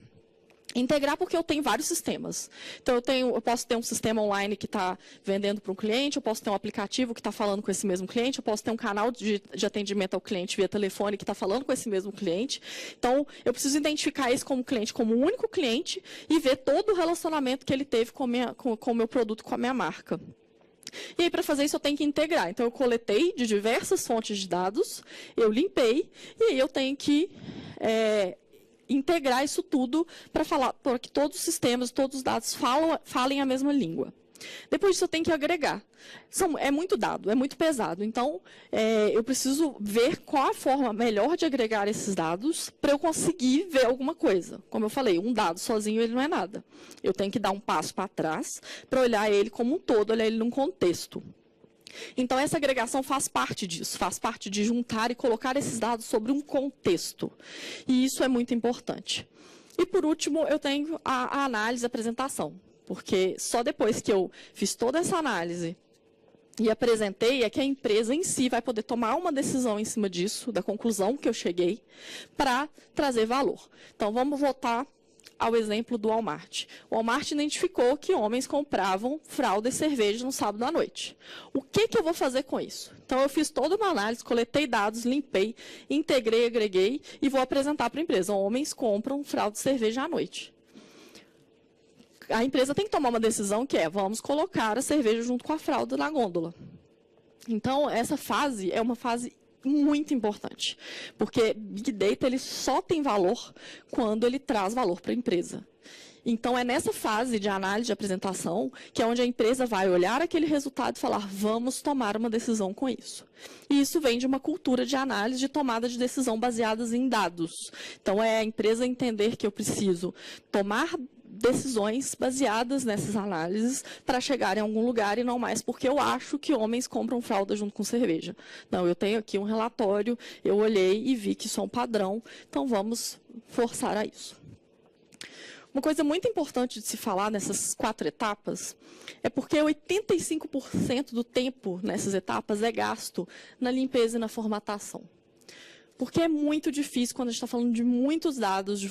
Integrar porque eu tenho vários sistemas. Então, eu posso ter um sistema online que está vendendo para um cliente, eu posso ter um aplicativo que está falando com esse mesmo cliente, eu posso ter um canal de atendimento ao cliente via telefone que está falando com esse mesmo cliente. Então, eu preciso identificar esse como cliente, como um único cliente e ver todo o relacionamento que ele teve com o meu produto, com a minha marca. E aí, para fazer isso, eu tenho que integrar. Então, eu coletei de diversas fontes de dados, eu limpei, e aí eu tenho que integrar isso tudo para que todos os sistemas, todos os dados falem a mesma língua. Depois disso, eu tenho que agregar. É muito dado, é muito pesado. Então, eu preciso ver qual a forma melhor de agregar esses dados para eu conseguir ver alguma coisa. Como eu falei, um dado sozinho ele não é nada. Eu tenho que dar um passo para trás para olhar ele como um todo, olhar ele num contexto. Então, essa agregação faz parte disso, faz parte de juntar e colocar esses dados sobre um contexto. E isso é muito importante. E, por último, eu tenho a análise e apresentação. Porque só depois que eu fiz toda essa análise e apresentei, é que a empresa em si vai poder tomar uma decisão em cima disso, da conclusão que eu cheguei, para trazer valor. Então, vamos voltar ao exemplo do Walmart. O Walmart identificou que homens compravam fralda e cerveja no sábado à noite. O que eu vou fazer com isso? Então, eu fiz toda uma análise, coletei dados, limpei, integrei, agreguei e vou apresentar para a empresa. Homens compram fralda e cerveja à noite. A empresa tem que tomar uma decisão que vamos colocar a cerveja junto com a fralda na gôndola. Então, essa fase é uma fase muito importante, porque Big Data ele só tem valor quando ele traz valor para a empresa. Então, é nessa fase de análise de apresentação que é onde a empresa vai olhar aquele resultado e falar, vamos tomar uma decisão com isso. E isso vem de uma cultura de análise de tomada de decisão baseadas em dados. Então, é a empresa entender que eu preciso tomar decisões baseadas nessas análises para chegar em algum lugar e não mais porque eu acho que homens compram fralda junto com cerveja. Não, eu tenho aqui um relatório, eu olhei e vi que isso é um padrão, então vamos forçar a isso. Uma coisa muito importante de se falar nessas 4 etapas é porque 85% do tempo nessas etapas é gasto na limpeza e na formatação. Porque é muito difícil, quando a gente está falando de muitos dados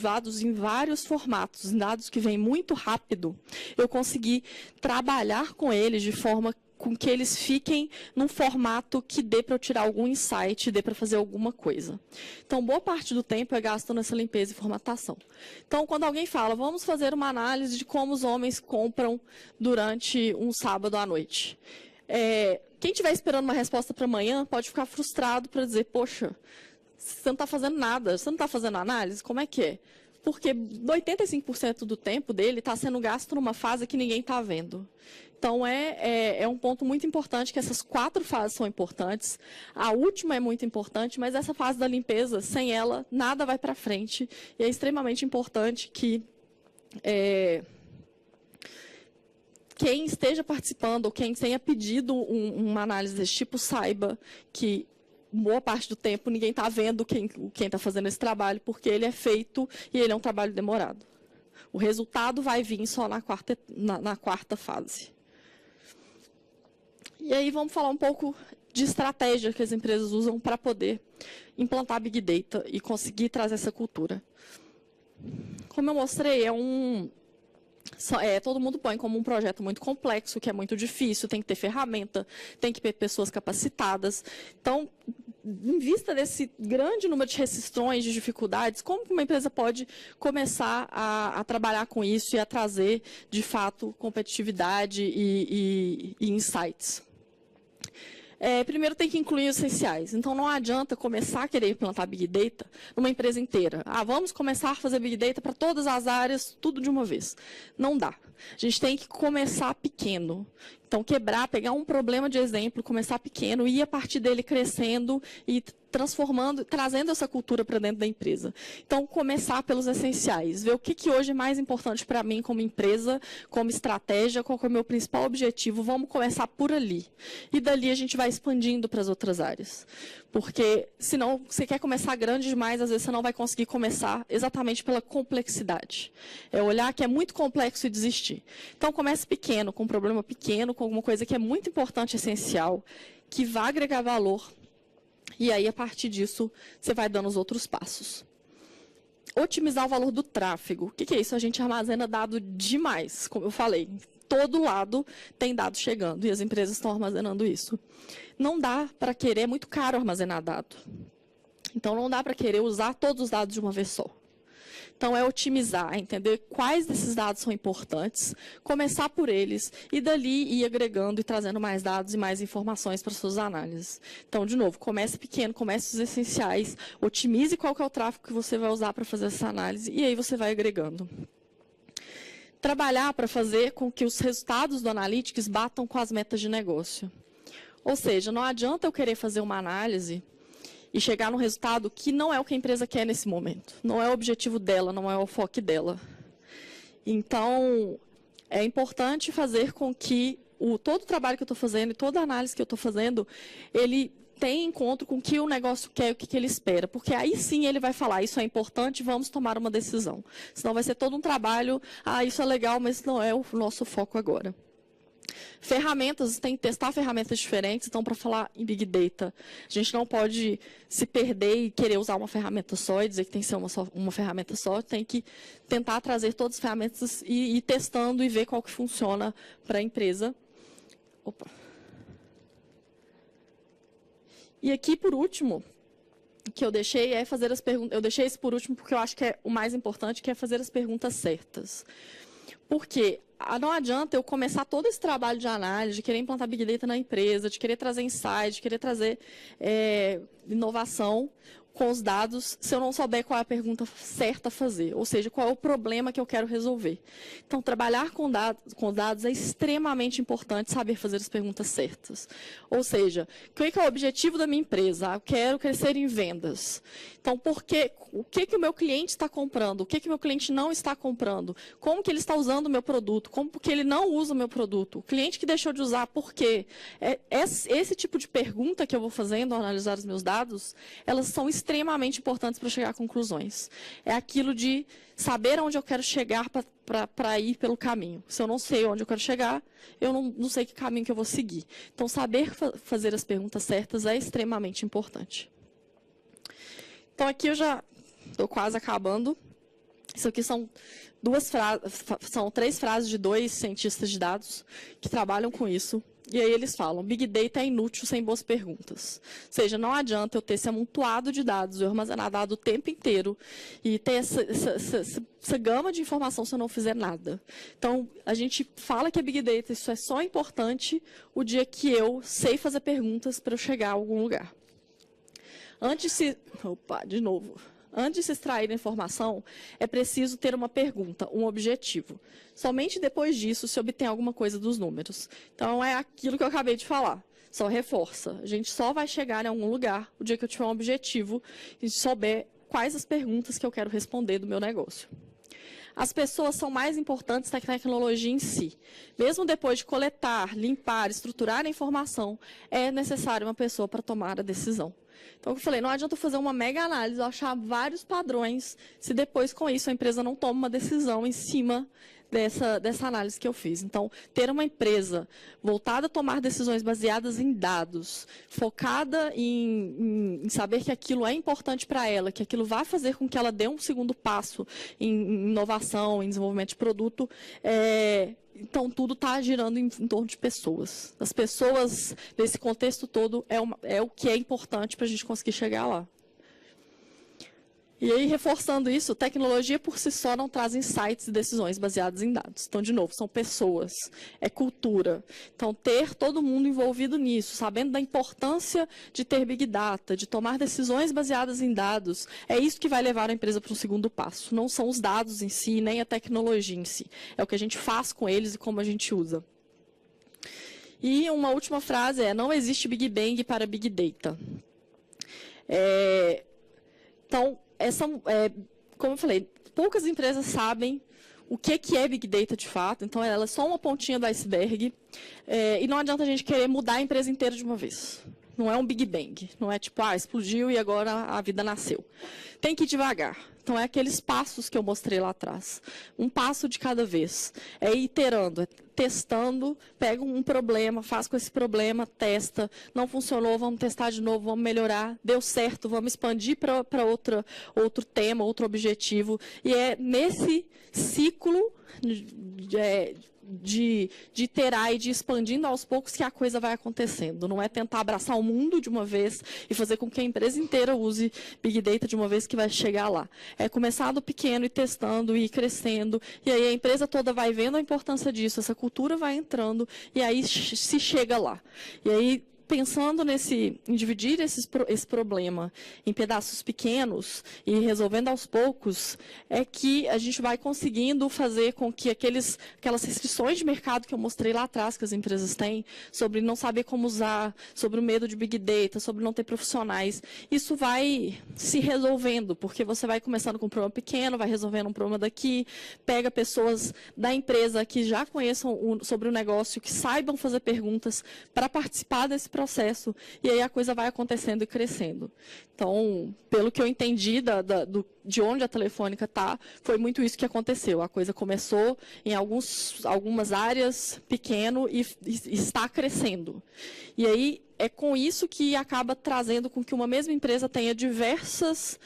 em vários formatos, dados que vêm muito rápido, eu conseguir trabalhar com eles de forma com que eles fiquem num formato que dê para eu tirar algum insight, dê para fazer alguma coisa. Então, boa parte do tempo é gasto nessa limpeza e formatação. Então, quando alguém fala, vamos fazer uma análise de como os homens compram durante um sábado à noite. Quem estiver esperando uma resposta para amanhã pode ficar frustrado para dizer, poxa, você não está fazendo nada, você não está fazendo análise, como é que é? Porque 85% do tempo dele está sendo gasto numa fase que ninguém está vendo. Então, é um ponto muito importante, que essas 4 fases são importantes. A última é muito importante, mas essa fase da limpeza, sem ela, nada vai para frente. E é extremamente importante que quem esteja participando, ou quem tenha pedido uma análise desse tipo, saiba que boa parte do tempo ninguém está vendo quem está fazendo esse trabalho, porque ele é feito e ele é um trabalho demorado. O resultado vai vir só na quarta fase. E aí vamos falar um pouco de estratégia que as empresas usam para poder implantar Big Data e conseguir trazer essa cultura. Como eu mostrei, todo mundo põe como um projeto muito complexo, que é muito difícil, tem que ter ferramenta, tem que ter pessoas capacitadas. Então, em vista desse grande número de restrições, de dificuldades, como que uma empresa pode começar a trabalhar com isso e a trazer, de fato, competitividade e insights? Primeiro tem que incluir os essenciais. Então, não adianta começar a querer implantar Big Data numa empresa inteira. Vamos começar a fazer Big Data para todas as áreas, tudo de uma vez. Não dá. A gente tem que começar pequeno. Então, quebrar, pegar um problema de exemplo, começar pequeno, ir a partir dele crescendo e transformando, trazendo essa cultura para dentro da empresa. Então, começar pelos essenciais, ver o que hoje é mais importante para mim como empresa, como estratégia, qual é o meu principal objetivo, vamos começar por ali. E dali a gente vai expandindo para as outras áreas. Porque, senão, você quer começar grande demais, às vezes você não vai conseguir começar exatamente pela complexidade. É olhar que é muito complexo e desistir. Então, comece pequeno, com um problema pequeno, com alguma coisa que é muito importante, essencial, que vai agregar valor. E aí, a partir disso, você vai dando os outros passos. Otimizar o valor do tráfego. O que é isso? A gente armazena dado demais, como eu falei. Todo lado tem dado chegando e as empresas estão armazenando isso. Não dá para querer, é muito caro armazenar dado. Então, não dá para querer usar todos os dados de uma vez só. Então, é otimizar, entender quais desses dados são importantes, começar por eles e dali ir agregando e trazendo mais dados e mais informações para suas análises. Então, de novo, comece pequeno, comece os essenciais, otimize qual que é o tráfego que você vai usar para fazer essa análise e aí você vai agregando. Trabalhar para fazer com que os resultados do Analytics batam com as metas de negócio. Ou seja, não adianta eu querer fazer uma análise e chegar num resultado que não é o que a empresa quer nesse momento. Não é o objetivo dela, não é o foco dela. Então, é importante fazer com que todo o trabalho que eu estou fazendo e toda a análise que eu estou fazendo, ele tenha encontro com o que o negócio quer e o que ele espera. Porque aí sim ele vai falar, isso é importante, vamos tomar uma decisão. Senão vai ser todo um trabalho, isso é legal, mas não é o nosso foco agora. Ferramentas, tem que testar ferramentas diferentes. Então, para falar em Big Data, a gente não pode se perder e querer usar uma ferramenta só e dizer que tem que ser uma ferramenta só. Tem que tentar trazer todas as ferramentas e ir testando e ver qual que funciona para a empresa. Opa. E aqui, por último, o que eu deixei é fazer as perguntas. Eu deixei isso por último porque eu acho que é o mais importante, que é fazer as perguntas certas. Porque não adianta eu começar todo esse trabalho de análise, de querer implantar Big Data na empresa, de querer trazer insight, de querer trazer inovação com os dados, se eu não souber qual é a pergunta certa a fazer, ou seja, qual é o problema que eu quero resolver. Então, trabalhar com dados é extremamente importante saber fazer as perguntas certas. Ou seja, qual é o objetivo da minha empresa? Eu quero crescer em vendas. Então, o que o meu cliente está comprando? O que o meu cliente não está comprando? Como que ele está usando o meu produto? Como que ele não usa o meu produto? O cliente que deixou de usar, por quê? Esse tipo de pergunta que eu vou fazendo ao analisar os meus dados, elas são extremamente importantes para chegar a conclusões. É aquilo de saber onde eu quero chegar para ir pelo caminho. Se eu não sei onde eu quero chegar, eu não sei que caminho que eu vou seguir. Então, saber fazer as perguntas certas é extremamente importante. Então, aqui eu já estou quase acabando. Isso aqui são três frases de 2 cientistas de dados que trabalham com isso. E aí eles falam, Big Data é inútil sem boas perguntas. Ou seja, não adianta eu ter esse amontoado de dados, eu armazenar dado o tempo inteiro e ter essa gama de informação se eu não fizer nada. Então, a gente fala que é Big Data, isso é só importante o dia que eu sei fazer perguntas para eu chegar a algum lugar. Antes de se extrair a informação, é preciso ter uma pergunta, um objetivo. Somente depois disso se obtém alguma coisa dos números. Então, é aquilo que eu acabei de falar. Só reforça. A gente só vai chegar em algum lugar o dia que eu tiver um objetivo e souber quais as perguntas que eu quero responder do meu negócio. As pessoas são mais importantes que a tecnologia em si. Mesmo depois de coletar, limpar, estruturar a informação, é necessário uma pessoa para tomar a decisão. Então, eu falei, não adianta eu fazer uma mega análise, eu achar vários padrões, se depois, com isso, a empresa não toma uma decisão em cima dessa análise que eu fiz. Então, ter uma empresa voltada a tomar decisões baseadas em dados, focada em saber que aquilo é importante para ela, que aquilo vai fazer com que ela dê um segundo passo em inovação, em desenvolvimento de produto, então, tudo está girando em torno de pessoas. As pessoas, nesse contexto todo, é o que é importante para a gente conseguir chegar lá. E aí, reforçando isso, tecnologia por si só não traz insights e decisões baseadas em dados. Então, de novo, são pessoas, é cultura. Então, ter todo mundo envolvido nisso, sabendo da importância de ter Big Data, de tomar decisões baseadas em dados, é isso que vai levar a empresa para um segundo passo. Não são os dados em si, nem a tecnologia em si. É o que a gente faz com eles e como a gente usa. E uma última frase é: não existe Big Bang para Big Data. Então, como eu falei, poucas empresas sabem o que é Big Data de fato, então ela é só uma pontinha do iceberg, e não adianta a gente querer mudar a empresa inteira de uma vez. Não é um Big Bang, não é tipo, explodiu e agora a vida nasceu. Tem que ir devagar. Então, é aqueles passos que eu mostrei lá atrás. Um passo de cada vez. É iterando, é testando, pega um problema, faz com esse problema, testa. Não funcionou, vamos testar de novo, vamos melhorar. Deu certo, vamos expandir para outro tema, outro objetivo. E é nesse ciclo de iterar e de expandindo aos poucos que a coisa vai acontecendo. Não é tentar abraçar o mundo de uma vez e fazer com que a empresa inteira use Big Data de uma vez que vai chegar lá. É começar do pequeno e testando e crescendo. E aí a empresa toda vai vendo a importância disso, essa cultura vai entrando e aí se chega lá. E aí, pensando em dividir esse problema em pedaços pequenos e resolvendo aos poucos, é que a gente vai conseguindo fazer com que aquelas restrições de mercado que eu mostrei lá atrás, que as empresas têm, sobre não saber como usar, sobre o medo de Big Data, sobre não ter profissionais, isso vai se resolvendo, porque você vai começando com um problema pequeno, vai resolvendo um problema daqui, pega pessoas da empresa que já conheçam sobre o negócio, que saibam fazer perguntas para participar desse processo, e aí a coisa vai acontecendo e crescendo. Então, pelo que eu entendi de onde a Telefônica está, foi muito isso que aconteceu. A coisa começou em algumas áreas pequeno e está crescendo. E aí é com isso que acaba trazendo com que uma mesma empresa tenha diversas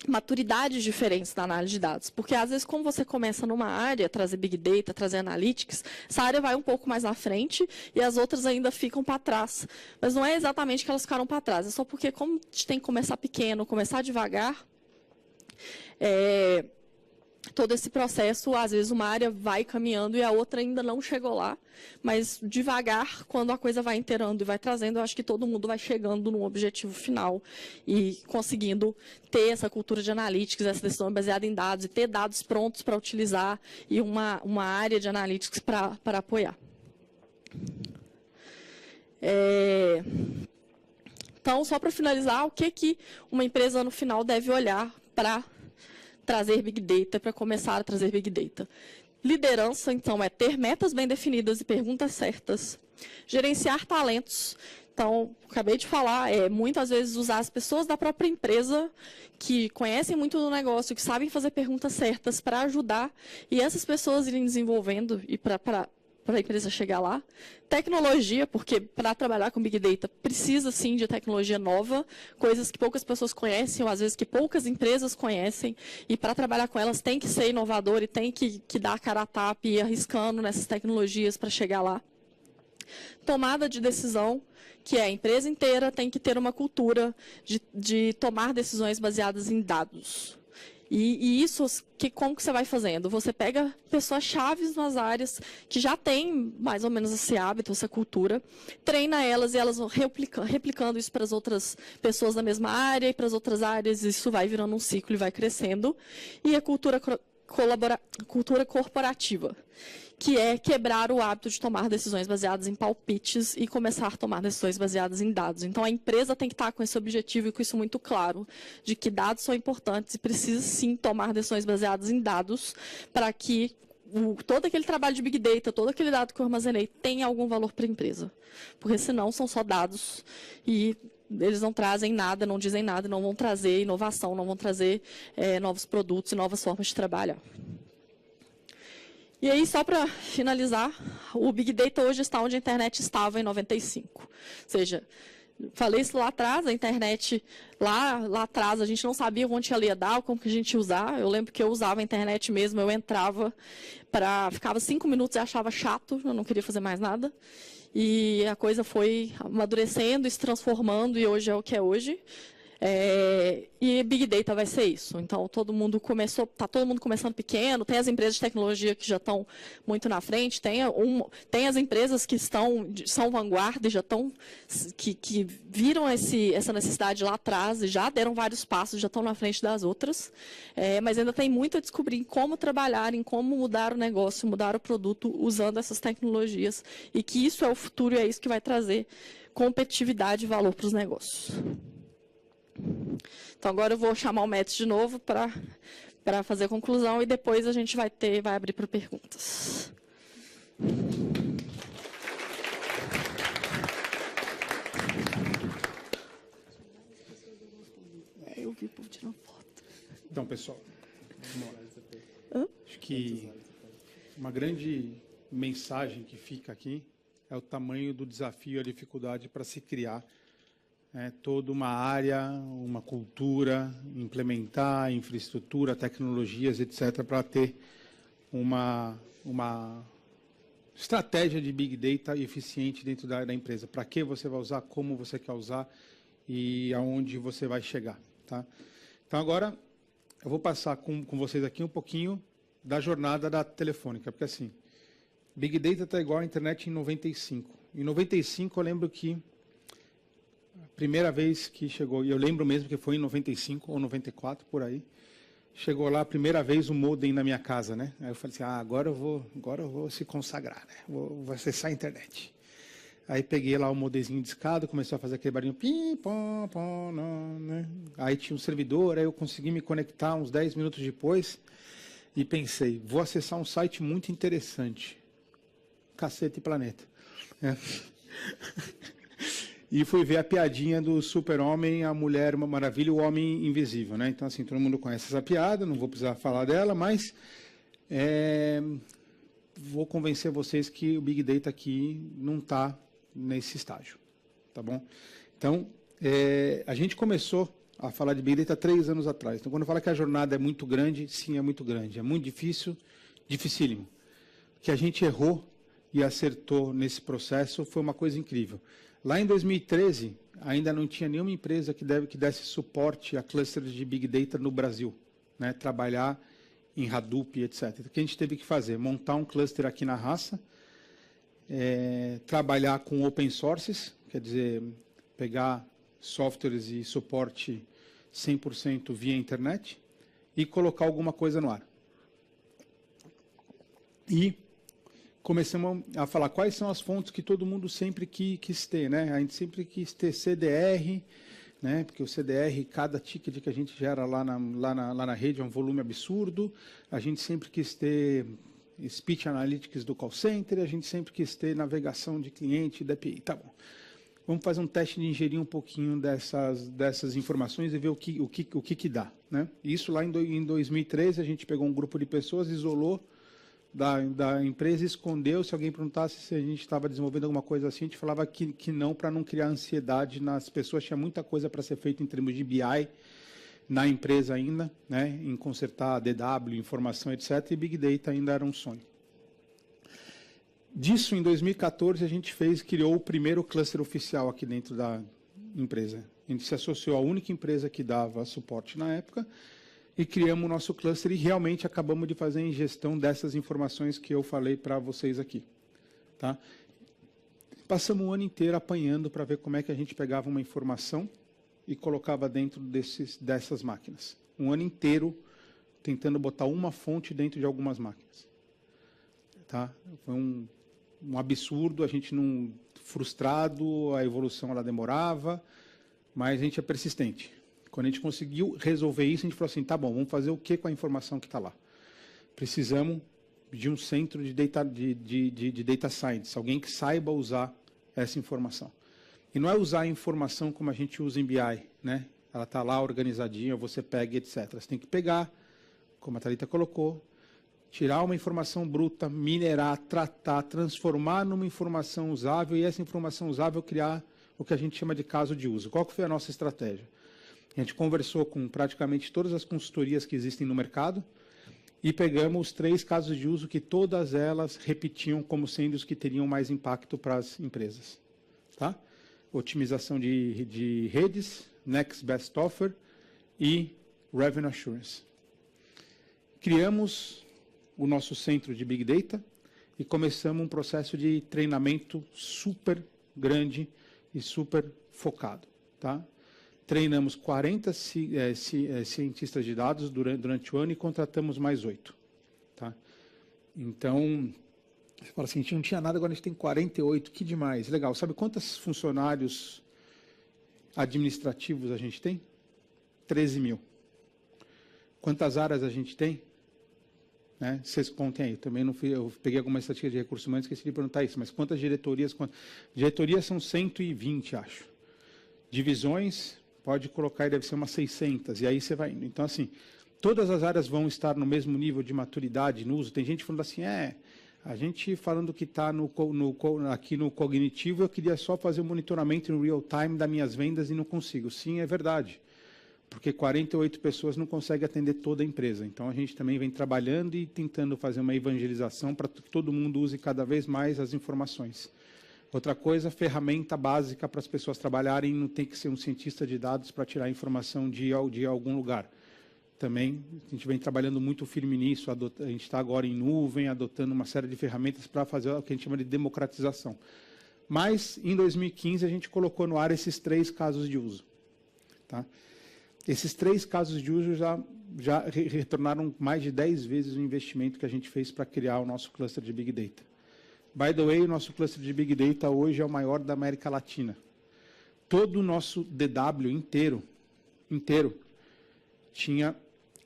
maturidades diferentes da análise de dados. Porque, às vezes, como você começa numa área, trazer Big Data, trazer Analytics, essa área vai um pouco mais à frente e as outras ainda ficam para trás. Mas não é exatamente que elas ficaram para trás, é só porque, como a gente tem que começar pequeno, começar devagar, todo esse processo, às vezes, uma área vai caminhando e a outra ainda não chegou lá, mas devagar, quando a coisa vai inteirando e vai trazendo, eu acho que todo mundo vai chegando num objetivo final e conseguindo ter essa cultura de analytics, essa decisão baseada em dados, e ter dados prontos para utilizar e uma área de analytics para apoiar. Então, só para finalizar, o que uma empresa no final deve olhar para trazer Big Data, para começar a trazer Big Data. Liderança, então, é ter metas bem definidas e perguntas certas. Gerenciar talentos. Então, acabei de falar, muitas vezes usar as pessoas da própria empresa que conhecem muito do negócio, que sabem fazer perguntas certas para ajudar, e essas pessoas irem desenvolvendo e para a empresa chegar lá. Tecnologia, porque para trabalhar com Big Data precisa sim de tecnologia nova, coisas que poucas pessoas conhecem, ou às vezes que poucas empresas conhecem, e para trabalhar com elas tem que ser inovador e tem que dar a cara a tapa e ir arriscando nessas tecnologias para chegar lá. Tomada de decisão, que a empresa inteira tem que ter uma cultura de tomar decisões baseadas em dados. E isso, como que você vai fazendo? Você pega pessoas chaves nas áreas que já têm mais ou menos esse hábito, essa cultura, treina elas e elas vão replicando isso para as outras pessoas da mesma área e para as outras áreas, isso vai virando um ciclo e vai crescendo. E a cultura corporativa, que é quebrar o hábito de tomar decisões baseadas em palpites e começar a tomar decisões baseadas em dados. Então, a empresa tem que estar com esse objetivo e com isso muito claro, de que dados são importantes e precisa, sim, tomar decisões baseadas em dados para que todo aquele trabalho de Big Data, todo aquele dado que eu armazenei, tenha algum valor para a empresa. Porque, senão, são só dados e eles não trazem nada, não dizem nada, não vão trazer inovação, não vão trazer novos produtos e novas formas de trabalhar. E aí, só para finalizar, o Big Data hoje está onde a internet estava em 95. Ou seja, falei isso lá atrás, a internet, lá atrás, a gente não sabia onde ela ia dar, como que a gente ia usar. Eu lembro que eu usava a internet mesmo, eu entrava, ficava 5 minutos e achava chato, eu não queria fazer mais nada. E a coisa foi amadurecendo e se transformando, e hoje é o que é hoje. E Big Data vai ser isso. Então, está todo mundo começando pequeno, tem as empresas de tecnologia que já estão muito na frente, tem as empresas que são vanguarda e já estão, que viram essa necessidade lá atrás e já deram vários passos, já estão na frente das outras, mas ainda tem muito a descobrir em como trabalhar, em como mudar o negócio, mudar o produto usando essas tecnologias, e que isso é o futuro e é isso que vai trazer competitividade e valor para os negócios. Então, agora eu vou chamar o Metz de novo para fazer a conclusão e depois a gente vai abrir para perguntas. Eu vi o povo tirando foto. Então, pessoal, acho que uma grande mensagem que fica aqui é o tamanho do desafio e a dificuldade para se criar toda uma área, uma cultura, implementar infraestrutura, tecnologias, etc., para ter uma estratégia de Big Data eficiente dentro da empresa. Para que você vai usar, como você quer usar e aonde você vai chegar. Tá? Então, agora, eu vou passar com vocês aqui um pouquinho da jornada da Telefônica, porque assim, Big Data está igual à internet em 95. Em 95, eu lembro que a primeira vez que chegou, e eu lembro mesmo que foi em 95 ou 94, por aí, chegou lá a primeira vez o modem na minha casa, né? Aí eu falei assim, agora eu vou se consagrar, né? Vou acessar a internet. Aí peguei lá o modemzinho de escada, começou a fazer aquele barulhinho, pim, pom, pom, não, né? Aí tinha um servidor, aí eu consegui me conectar uns 10 minutos depois e pensei, vou acessar um site muito interessante. Cacete Planeta. E fui ver a piadinha do Super-Homem, a Mulher Maravilha e o Homem Invisível, né? Então, assim, todo mundo conhece essa piada, não vou precisar falar dela, mas vou convencer vocês que o Big Data aqui não está nesse estágio, tá bom? Então, a gente começou a falar de Big Data 3 anos atrás. Então, quando fala que a jornada é muito grande, sim, é muito grande. É muito difícil, dificílimo. O que a gente errou e acertou nesse processo foi uma coisa incrível. Lá em 2013, ainda não tinha nenhuma empresa que desse suporte a clusters de Big Data no Brasil, né? Trabalhar em Hadoop, etc. O que a gente teve que fazer? Montar um cluster aqui na raça, trabalhar com open sources, quer dizer, pegar softwares e suporte 100% via internet e colocar alguma coisa no ar. E começamos a falar quais são as fontes que todo mundo sempre quis ter, né? A gente sempre quis ter CDR, né? Porque o CDR, cada ticket que a gente gera lá na rede é um volume absurdo. A gente sempre quis ter Speech Analytics do call center, a gente sempre quis ter navegação de cliente da API. Tá bom. Vamos fazer um teste de ingerir um pouquinho dessas informações e ver o que dá, né? Isso lá em 2013, a gente pegou um grupo de pessoas, isolou da empresa, escondeu. Se alguém perguntasse se a gente estava desenvolvendo alguma coisa assim, a gente falava que não, para não criar ansiedade nas pessoas. Tinha muita coisa para ser feita em termos de BI na empresa ainda, né, em consertar DW, informação, etc. E Big Data ainda era um sonho. Disso, em 2014, a gente criou o primeiro cluster oficial aqui dentro da empresa. A gente se associou à única empresa que dava suporte na época, e criamos o nosso cluster e realmente acabamos de fazer a ingestão dessas informações que eu falei para vocês aqui. Tá? Passamos o ano inteiro apanhando para ver como é que a gente pegava uma informação e colocava dentro dessas máquinas. Um ano inteiro tentando botar uma fonte dentro de algumas máquinas. Tá? Foi um absurdo, a gente não frustrado, a evolução ela demorava, mas a gente é persistente. Quando a gente conseguiu resolver isso, a gente falou assim, tá bom, vamos fazer o que com a informação que está lá? Precisamos de um centro de data science, alguém que saiba usar essa informação. E não é usar a informação como a gente usa em BI, né? Ela está lá organizadinha, você pega, etc. Você tem que pegar, como a Thalita colocou, tirar uma informação bruta, minerar, tratar, transformar numa informação usável e essa informação usável criar o que a gente chama de caso de uso. Qual que foi a nossa estratégia? A gente conversou com praticamente todas as consultorias que existem no mercado e pegamos os 3 casos de uso que todas elas repetiam como sendo os que teriam mais impacto para as empresas. Tá? otimização de redes, Next Best Offer e Revenue Assurance. Criamos o nosso centro de Big Data e começamos um processo de treinamento super grande e super focado. Tá? Treinamos 40 cientistas de dados durante o ano e contratamos mais 8. Tá? Então, você fala assim, a gente não tinha nada, agora a gente tem 48, que demais, legal. Sabe quantos funcionários administrativos a gente tem? 13 mil. Quantas áreas a gente tem? Né? Vocês contem aí, também não fui, eu peguei algumas estatísticas de recursos humanos, esqueci de perguntar isso, mas quantas diretorias? Diretorias são 120, acho. Divisões, pode colocar aí, deve ser umas 600, e aí você vai indo. Então, assim, todas as áreas vão estar no mesmo nível de maturidade no uso. Tem gente falando assim, a gente falando que está aqui no cognitivo, eu queria só fazer o monitoramento no real time das minhas vendas e não consigo. Sim, é verdade. Porque 48 pessoas não conseguem atender toda a empresa. Então, a gente também vem trabalhando e tentando fazer uma evangelização para que todo mundo use cada vez mais as informações. Outra coisa, ferramenta básica para as pessoas trabalharem, não tem que ser um cientista de dados para tirar informação de algum lugar. Também, a gente vem trabalhando muito firme nisso, a gente está agora em nuvem, adotando uma série de ferramentas para fazer o que a gente chama de democratização. Mas, em 2015, a gente colocou no ar esses 3 casos de uso. Tá? Esses 3 casos de uso já retornaram mais de 10 vezes o investimento que a gente fez para criar o nosso cluster de Big Data. By the way, o nosso cluster de Big Data hoje é o maior da América Latina. Todo o nosso DW inteiro, tinha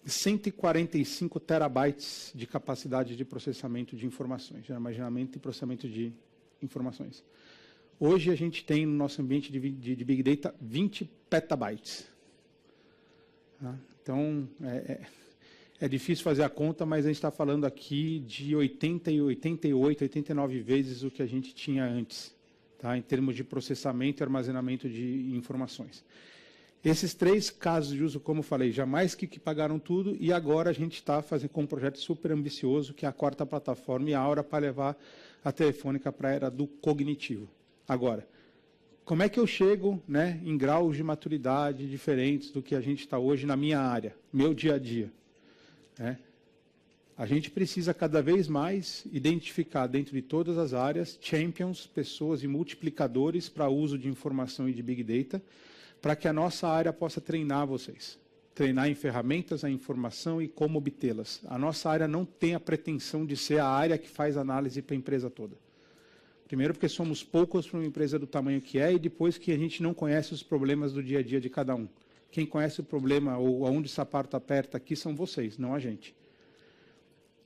145 terabytes de capacidade de processamento de informações, de armazenamento e processamento de informações. Hoje a gente tem no nosso ambiente de Big Data 20 petabytes. Então, é difícil fazer a conta, mas a gente está falando aqui de 88, 89 vezes o que a gente tinha antes, tá? Em termos de processamento e armazenamento de informações. Esses 3 casos de uso, como eu falei, jamais que pagaram tudo, e agora a gente está fazendo com um projeto super ambicioso, que é a 4ª plataforma e a Aura para levar a Telefônica para a era do cognitivo. Agora, como é que eu chego, né, em graus de maturidade diferentes do que a gente está hoje na minha área, meu dia a dia? A gente precisa cada vez mais identificar dentro de todas as áreas champions, pessoas e multiplicadores para uso de informação e de Big Data, para que a nossa área possa treinar vocês. Treinar em ferramentas, a informação e como obtê-las. A nossa área não tem a pretensão de ser a área que faz análise para a empresa toda. Primeiro porque somos poucos para uma empresa do tamanho que é, e depois que a gente não conhece os problemas do dia a dia de cada um. Quem conhece o problema ou aonde o sapato aperta aqui são vocês, não a gente.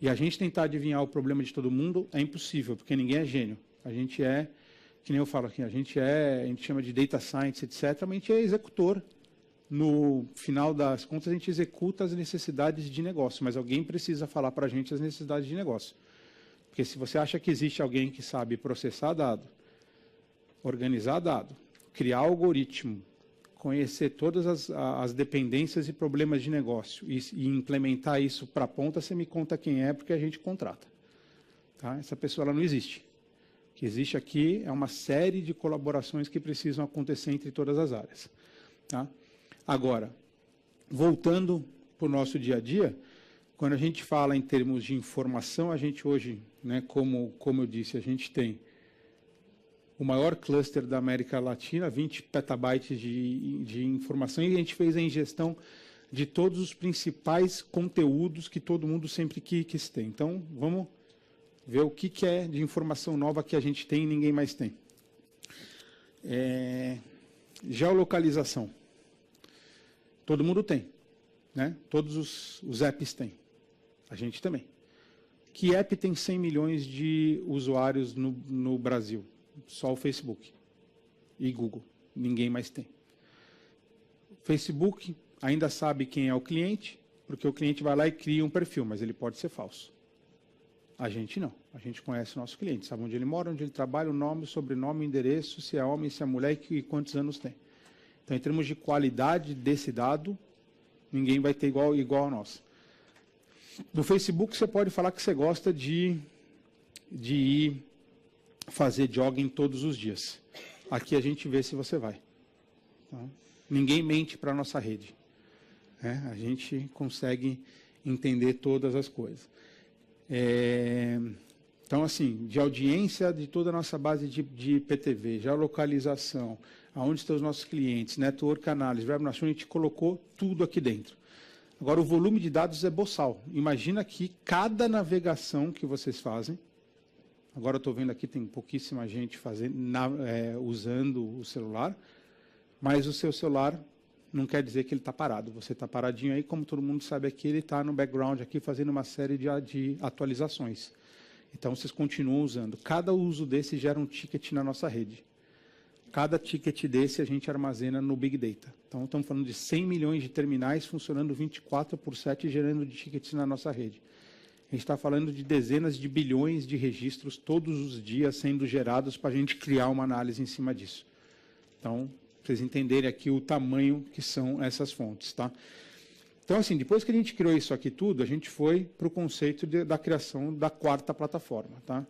E a gente tentar adivinhar o problema de todo mundo é impossível, porque ninguém é gênio. A gente é, que nem eu falo aqui, a gente chama de data science, etc., mas a gente é executor. No final das contas, a gente executa as necessidades de negócio, mas alguém precisa falar para a gente as necessidades de negócio. Porque se você acha que existe alguém que sabe processar dado, organizar dado, criar algoritmo, conhecer todas as dependências e problemas de negócio e implementar isso para a ponta, você me conta quem é, porque a gente contrata. Tá? Essa pessoa ela não existe. O que existe aqui é uma série de colaborações que precisam acontecer entre todas as áreas. Tá? Agora, voltando para o nosso dia a dia, quando a gente fala em termos de informação, a gente hoje, né, como eu disse, a gente tem o maior cluster da América Latina, 20 petabytes de informação, e a gente fez a ingestão de todos os principais conteúdos que todo mundo sempre quis ter. Então, vamos ver o que é de informação nova que a gente tem e ninguém mais tem. Geolocalização. Todo mundo tem, né? Todos os apps têm. A gente também. Que app tem 100 milhões de usuários no Brasil? Só o Facebook e Google. Ninguém mais tem. Facebook ainda sabe quem é o cliente, porque o cliente vai lá e cria um perfil, mas ele pode ser falso. A gente não. A gente conhece o nosso cliente, sabe onde ele mora, onde ele trabalha, o nome, o sobrenome, o endereço, se é homem, se é mulher e quantos anos tem. Então, em termos de qualidade desse dado, ninguém vai ter igual a nós. No Facebook, você pode falar que você gosta de ir fazer jogging todos os dias. aqui a gente vê se você vai. Tá? Ninguém mente para a nossa rede. A gente consegue entender todas as coisas. Então, assim, de audiência de toda a nossa base de IPTV, geolocalização, aonde estão os nossos clientes, network análise, web a gente colocou tudo aqui dentro. Agora, o volume de dados é boçal. Imagina que cada navegação que vocês fazem, agora eu estou vendo aqui, tem pouquíssima gente usando o celular, mas o seu celular não quer dizer que ele está parado. Você está paradinho aí, como todo mundo sabe aqui, ele está no background aqui fazendo uma série de atualizações. Então, vocês continuam usando. Cada uso desse gera um ticket na nossa rede. Cada ticket desse a gente armazena no Big Data. Então, estamos falando de 100 milhões de terminais funcionando 24/7 gerando tickets na nossa rede. A gente está falando de dezenas de bilhões de registros todos os dias sendo gerados para a gente criar uma análise em cima disso. Então, para vocês entenderem aqui o tamanho que são essas fontes. Tá? Então, assim, depois que a gente criou isso aqui tudo, a gente foi para o conceito da criação da quarta plataforma. Tá?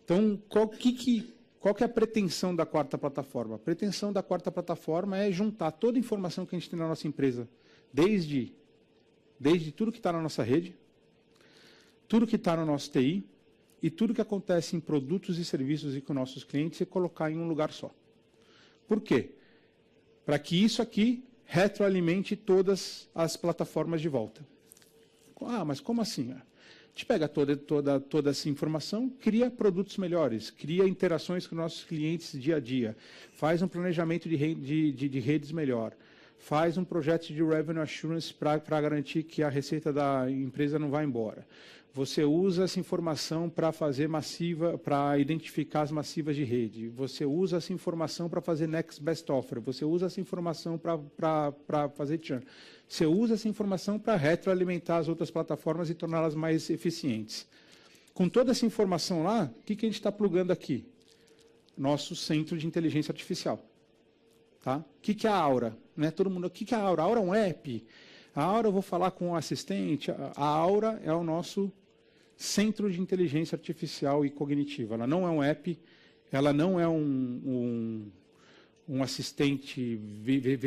Então, qual que é a pretensão da quarta plataforma? A pretensão da quarta plataforma é juntar toda a informação que a gente tem na nossa empresa, desde tudo que está na nossa rede, tudo que está no nosso TI e tudo que acontece em produtos e serviços e com nossos clientes e colocar em um lugar só. Por quê? Para que isso aqui retroalimente todas as plataformas de volta. Mas como assim? A gente pega toda essa informação, cria produtos melhores, cria interações com nossos clientes dia a dia, faz um planejamento de redes melhor, faz um projeto de Revenue Assurance para garantir que a receita da empresa não vai embora. Você usa essa informação para fazer para identificar as massivas de rede. Você usa essa informação para fazer Next Best Offer. Você usa essa informação para fazer churn. Você usa essa informação para retroalimentar as outras plataformas e torná-las mais eficientes. Com toda essa informação lá, o que a gente está plugando aqui? Nosso centro de inteligência artificial. Tá? O que é a Aura? Todo mundo, o que é a Aura? A Aura é um app. A Aura eu vou falar com o assistente. A Aura é o nosso centro de inteligência artificial e cognitiva. Ela não é um app, ela não é um assistente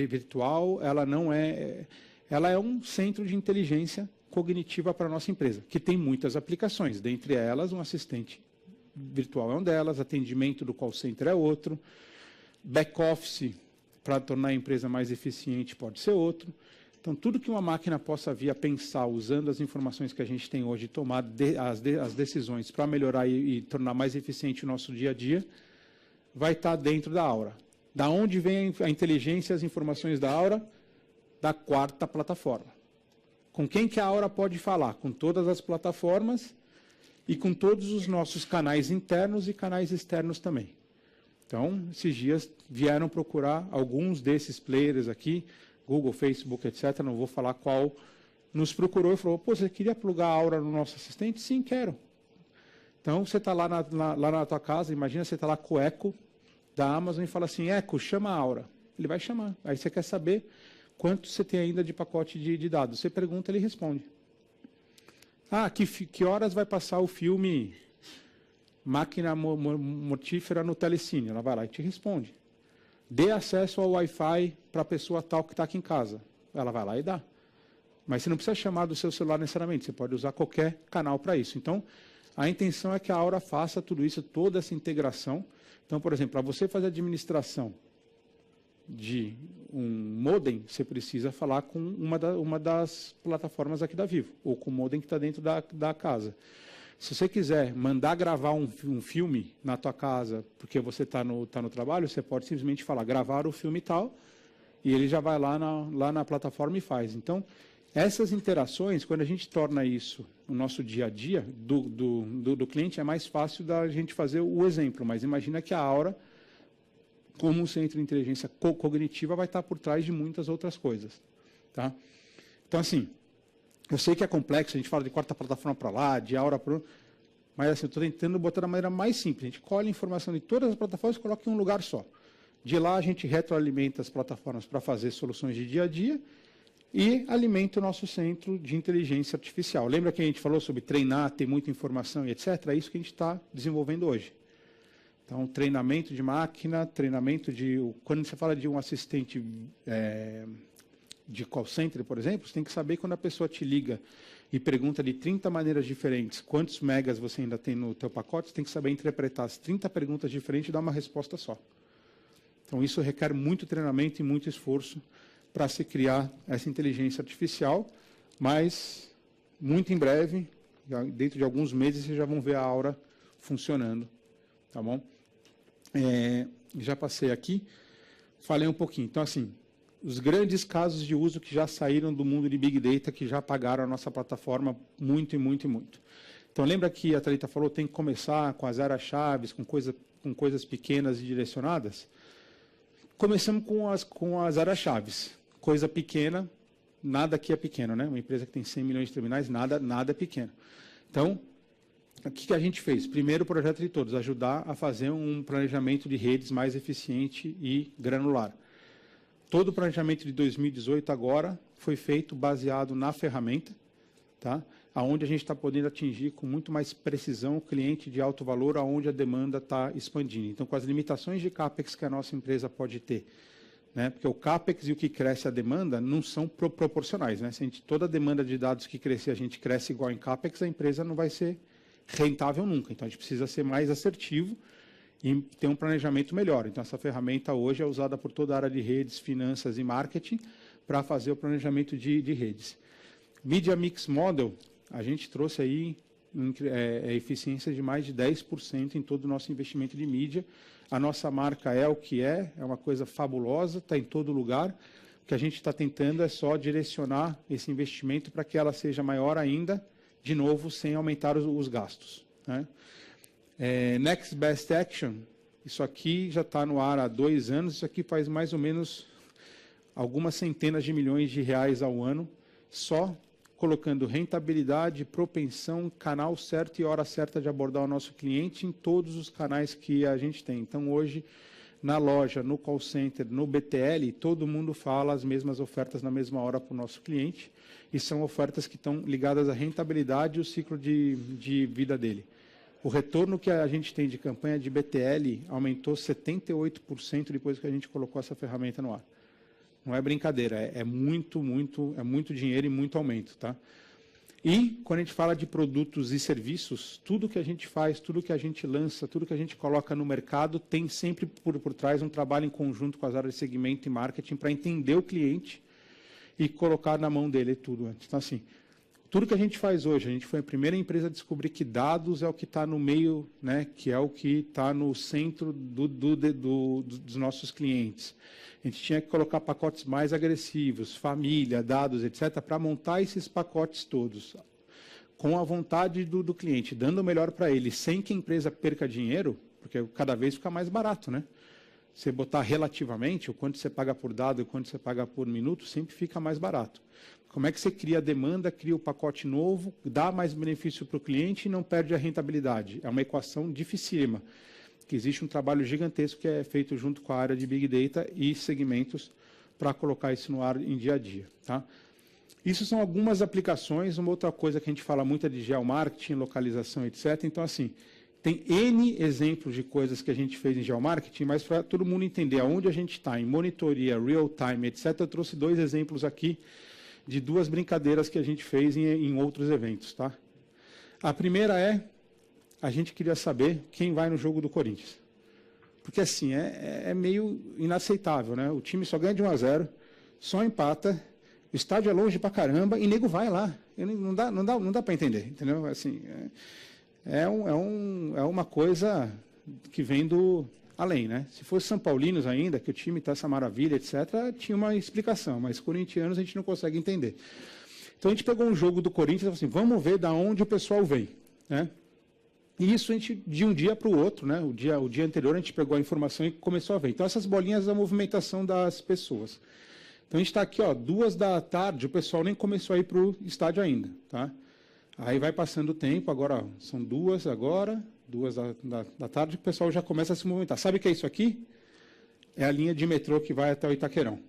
virtual, ela é um centro de inteligência cognitiva para a nossa empresa, que tem muitas aplicações, dentre elas um assistente virtual é uma delas, atendimento do call center é outro, back-office para tornar a empresa mais eficiente pode ser outro. Então, tudo que uma máquina possa vir a pensar, usando as informações que a gente tem hoje, tomar as decisões para melhorar e tornar mais eficiente o nosso dia a dia, vai estar dentro da Aura. Da onde vem a inteligência e as informações da Aura? Da quarta plataforma. Com quem que a Aura pode falar? Com todas as plataformas e com todos os nossos canais internos e canais externos também. Então, esses dias vieram procurar alguns desses players aqui, Google, Facebook, etc., não vou falar qual, nos procurou e falou, você queria plugar a Aura no nosso assistente? Sim, quero. Então, você está lá na tua casa, imagina você está lá com o Echo da Amazon e fala assim, Echo, chama a Aura. Ele vai chamar. Aí você quer saber quanto você tem ainda de pacote de dados. Você pergunta, ele responde. Que horas vai passar o filme Máquina Mortífera no Telecine? Ela vai lá e te responde. Dê acesso ao Wi-Fi para a pessoa tal que está aqui em casa. Ela vai lá e dá. Mas você não precisa chamar do seu celular necessariamente, você pode usar qualquer canal para isso. Então, a intenção é que a Aura faça tudo isso, toda essa integração. Então, por exemplo, para você fazer administração de um modem, você precisa falar com uma das plataformas aqui da Vivo, ou com o modem que está dentro da casa. Se você quiser mandar gravar um filme na tua casa, porque você está no trabalho, você pode simplesmente falar, gravar o filme tal, e ele já vai lá na plataforma e faz. Então, essas interações, quando a gente torna isso no nosso dia a dia do cliente, é mais fácil da gente fazer o exemplo. Mas imagina que a Aura, como um centro de inteligência cognitiva, vai estar por trás de muitas outras coisas. Tá? Então, assim, eu sei que é complexo, a gente fala de quarta plataforma para lá, de Aura para mas assim, eu estou tentando botar da maneira mais simples. A gente colhe informação de todas as plataformas e coloca em um lugar só. De lá, a gente retroalimenta as plataformas para fazer soluções de dia a dia e alimenta o nosso centro de inteligência artificial. Lembra que a gente falou sobre treinar, ter muita informação e etc? É isso que a gente está desenvolvendo hoje. Então, treinamento de máquina, treinamento de... Quando você fala de um assistente de call center, por exemplo, você tem que saber quando a pessoa te liga e pergunta de 30 maneiras diferentes quantos megas você ainda tem no teu pacote, você tem que saber interpretar as 30 perguntas diferentes e dar uma resposta só. Então, isso requer muito treinamento e muito esforço para se criar essa inteligência artificial, mas muito em breve, dentro de alguns meses, vocês já vão ver a Aura funcionando, tá bom? Já passei aqui, falei um pouquinho. Então, assim, os grandes casos de uso que já saíram do mundo de Big Data, que já pagaram a nossa plataforma muito e muito e muito. Então, lembra que a Thalita falou, tem que começar com as áreas-chaves, com coisas pequenas e direcionadas? Começamos com as áreas-chaves. Coisa pequena, nada aqui é pequeno, né? Uma empresa que tem 100 milhões de terminais, nada é pequeno. Então, o que a gente fez? Primeiro projeto de todos, ajudar a fazer um planejamento de redes mais eficiente e granular. Todo o planejamento de 2018 agora foi feito baseado na ferramenta, tá? Onde a gente está podendo atingir com muito mais precisão o cliente de alto valor, aonde a demanda está expandindo. Então, com as limitações de CAPEX que a nossa empresa pode ter, né? Porque o CAPEX e o que cresce a demanda não são proporcionais, né? Se toda a demanda de dados que crescer, a gente cresce igual em CAPEX, a empresa não vai ser rentável nunca. Então, a gente precisa ser mais assertivo e ter um planejamento melhor. Então, essa ferramenta hoje é usada por toda a área de redes, finanças e marketing para fazer o planejamento de redes. Media Mix Model, a gente trouxe aí eficiência de mais de 10% em todo o nosso investimento de mídia. A nossa marca é o que é uma coisa fabulosa, está em todo lugar. O que a gente está tentando é só direcionar esse investimento para que ela seja maior ainda, de novo, sem aumentar os gastos, né? Next Best Action, isso aqui já está no ar há 2 anos, isso aqui faz mais ou menos algumas centenas de milhões de reais ao ano, só colocando rentabilidade, propensão, canal certo e hora certa de abordar o nosso cliente em todos os canais que a gente tem. Então, hoje, na loja, no call center, no BTL, todo mundo fala as mesmas ofertas na mesma hora para o nosso cliente, e são ofertas que estão ligadas à rentabilidade e o ciclo de vida dele. O retorno que a gente tem de campanha de BTL aumentou 78% depois que a gente colocou essa ferramenta no ar. Não é brincadeira, é muito dinheiro e muito aumento, tá? E, quando a gente fala de produtos e serviços, tudo que a gente faz, tudo que a gente lança, tudo que a gente coloca no mercado, tem sempre por trás um trabalho em conjunto com as áreas de segmento e marketing para entender o cliente e colocar na mão dele tudo antes. Então, assim, tudo que a gente faz hoje, a gente foi a primeira empresa a descobrir que dados é o que está no meio, né, que é o que está no centro dos nossos clientes. A gente tinha que colocar pacotes mais agressivos, família, dados, etc., para montar esses pacotes todos, com a vontade do cliente, dando o melhor para ele, sem que a empresa perca dinheiro, porque cada vez fica mais barato, né? Você botar relativamente, o quanto você paga por dado e o quanto você paga por minuto, sempre fica mais barato. Como é que você cria a demanda, cria o pacote novo, dá mais benefício para o cliente e não perde a rentabilidade? É uma equação dificílima, que existe um trabalho gigantesco que é feito junto com a área de Big Data e segmentos para colocar isso no ar em dia a dia, tá? Isso são algumas aplicações. Uma outra coisa que a gente fala muito é de geomarketing, localização, etc. Então, assim, tem N exemplos de coisas que a gente fez em geomarketing, mas para todo mundo entender aonde a gente está, em monitoria, real-time, etc., eu trouxe 2 exemplos aqui de 2 brincadeiras que a gente fez em outros eventos, tá? A primeira a gente queria saber quem vai no jogo do Corinthians. Porque, assim, é meio inaceitável, né? O time só ganha de 1-0, só empata, o estádio é longe pra caramba e nego vai lá. Não dá para entender, entendeu? Assim, é uma coisa que vem do além, né? Se fosse São Paulinos ainda, que o time está essa maravilha, etc., tinha uma explicação, mas corintianos a gente não consegue entender. Então, a gente pegou um jogo do Corinthians e falou assim, vamos ver de onde o pessoal vem, né? E isso a gente, de um dia para o outro, né? O dia anterior, a gente pegou a informação e começou a ver. Então, essas bolinhas da movimentação das pessoas. Então, a gente está aqui, ó, 2 da tarde, o pessoal nem começou a ir para o estádio ainda, tá? Aí vai passando o tempo, agora ó, são 2 agora, 2 da tarde, o pessoal já começa a se movimentar. Sabe o que é isso aqui? É a linha de metrô que vai até o Itaquerão.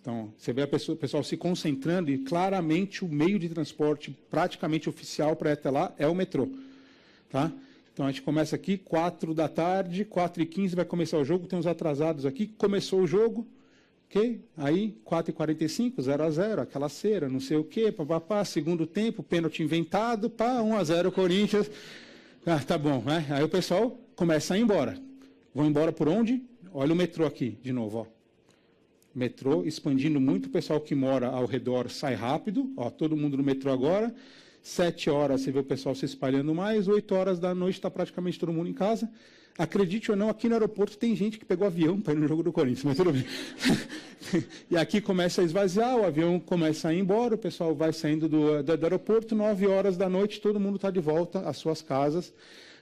Então, você vê o pessoal se concentrando e claramente o meio de transporte praticamente oficial para ir até lá é o metrô, tá? Então, a gente começa aqui, 4 da tarde, 4h15 vai começar o jogo, tem uns atrasados aqui, começou o jogo, ok? Aí, 4h45, 0-0, aquela cera, não sei o quê, papapá, segundo tempo, pênalti inventado, pá, 1-0 Corinthians. Ah, tá bom, né? Aí o pessoal começa a ir embora. Vão embora por onde? Olha o metrô aqui, de novo, ó. Metrô expandindo muito, o pessoal que mora ao redor sai rápido, ó, todo mundo no metrô agora. 7 horas você vê o pessoal se espalhando mais, 8 horas da noite está praticamente todo mundo em casa. Acredite ou não, aqui no aeroporto tem gente que pegou avião para ir no jogo do Corinthians, mas tudo bem. E aqui começa a esvaziar, o avião começa a ir embora, o pessoal vai saindo do aeroporto, 9 horas da noite, todo mundo está de volta às suas casas.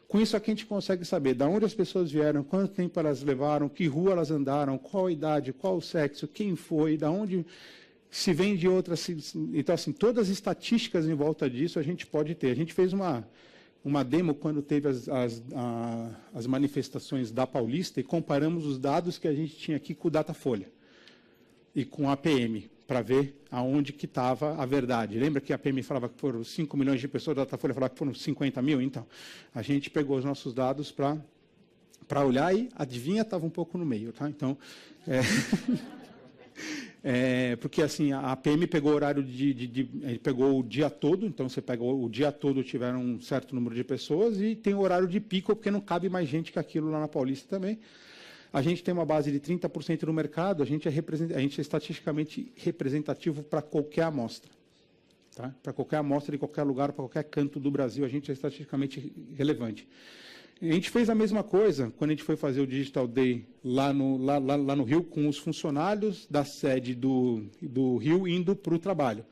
Com isso aqui a gente consegue saber de onde as pessoas vieram, quanto tempo elas levaram, que rua elas andaram, qual a idade, qual o sexo, quem foi, de onde se vem de outras. Então, assim, todas as estatísticas em volta disso a gente pode ter. A gente fez uma demo quando teve as manifestações da Paulista e comparamos os dados que a gente tinha aqui com o Datafolha e com a APM, para ver aonde que estava a verdade. Lembra que a APM falava que foram 5 milhões de pessoas, a Datafolha falava que foram 50 mil? Então, a gente pegou os nossos dados para olhar e, adivinha, estava um pouco no meio. Tá? Então, porque assim, a APM pegou o horário pegou o dia todo, então você pegou o dia todo, tiveram um certo número de pessoas, e tem o horário de pico, porque não cabe mais gente que aquilo lá na Paulista também. A gente tem uma base de 30% no mercado, a gente é estatisticamente representativo para qualquer amostra. Tá? Para qualquer amostra de qualquer lugar, para qualquer canto do Brasil, a gente é estatisticamente relevante. A gente fez a mesma coisa quando a gente foi fazer o Digital Day lá no Rio, com os funcionários da sede do Rio indo para o trabalho.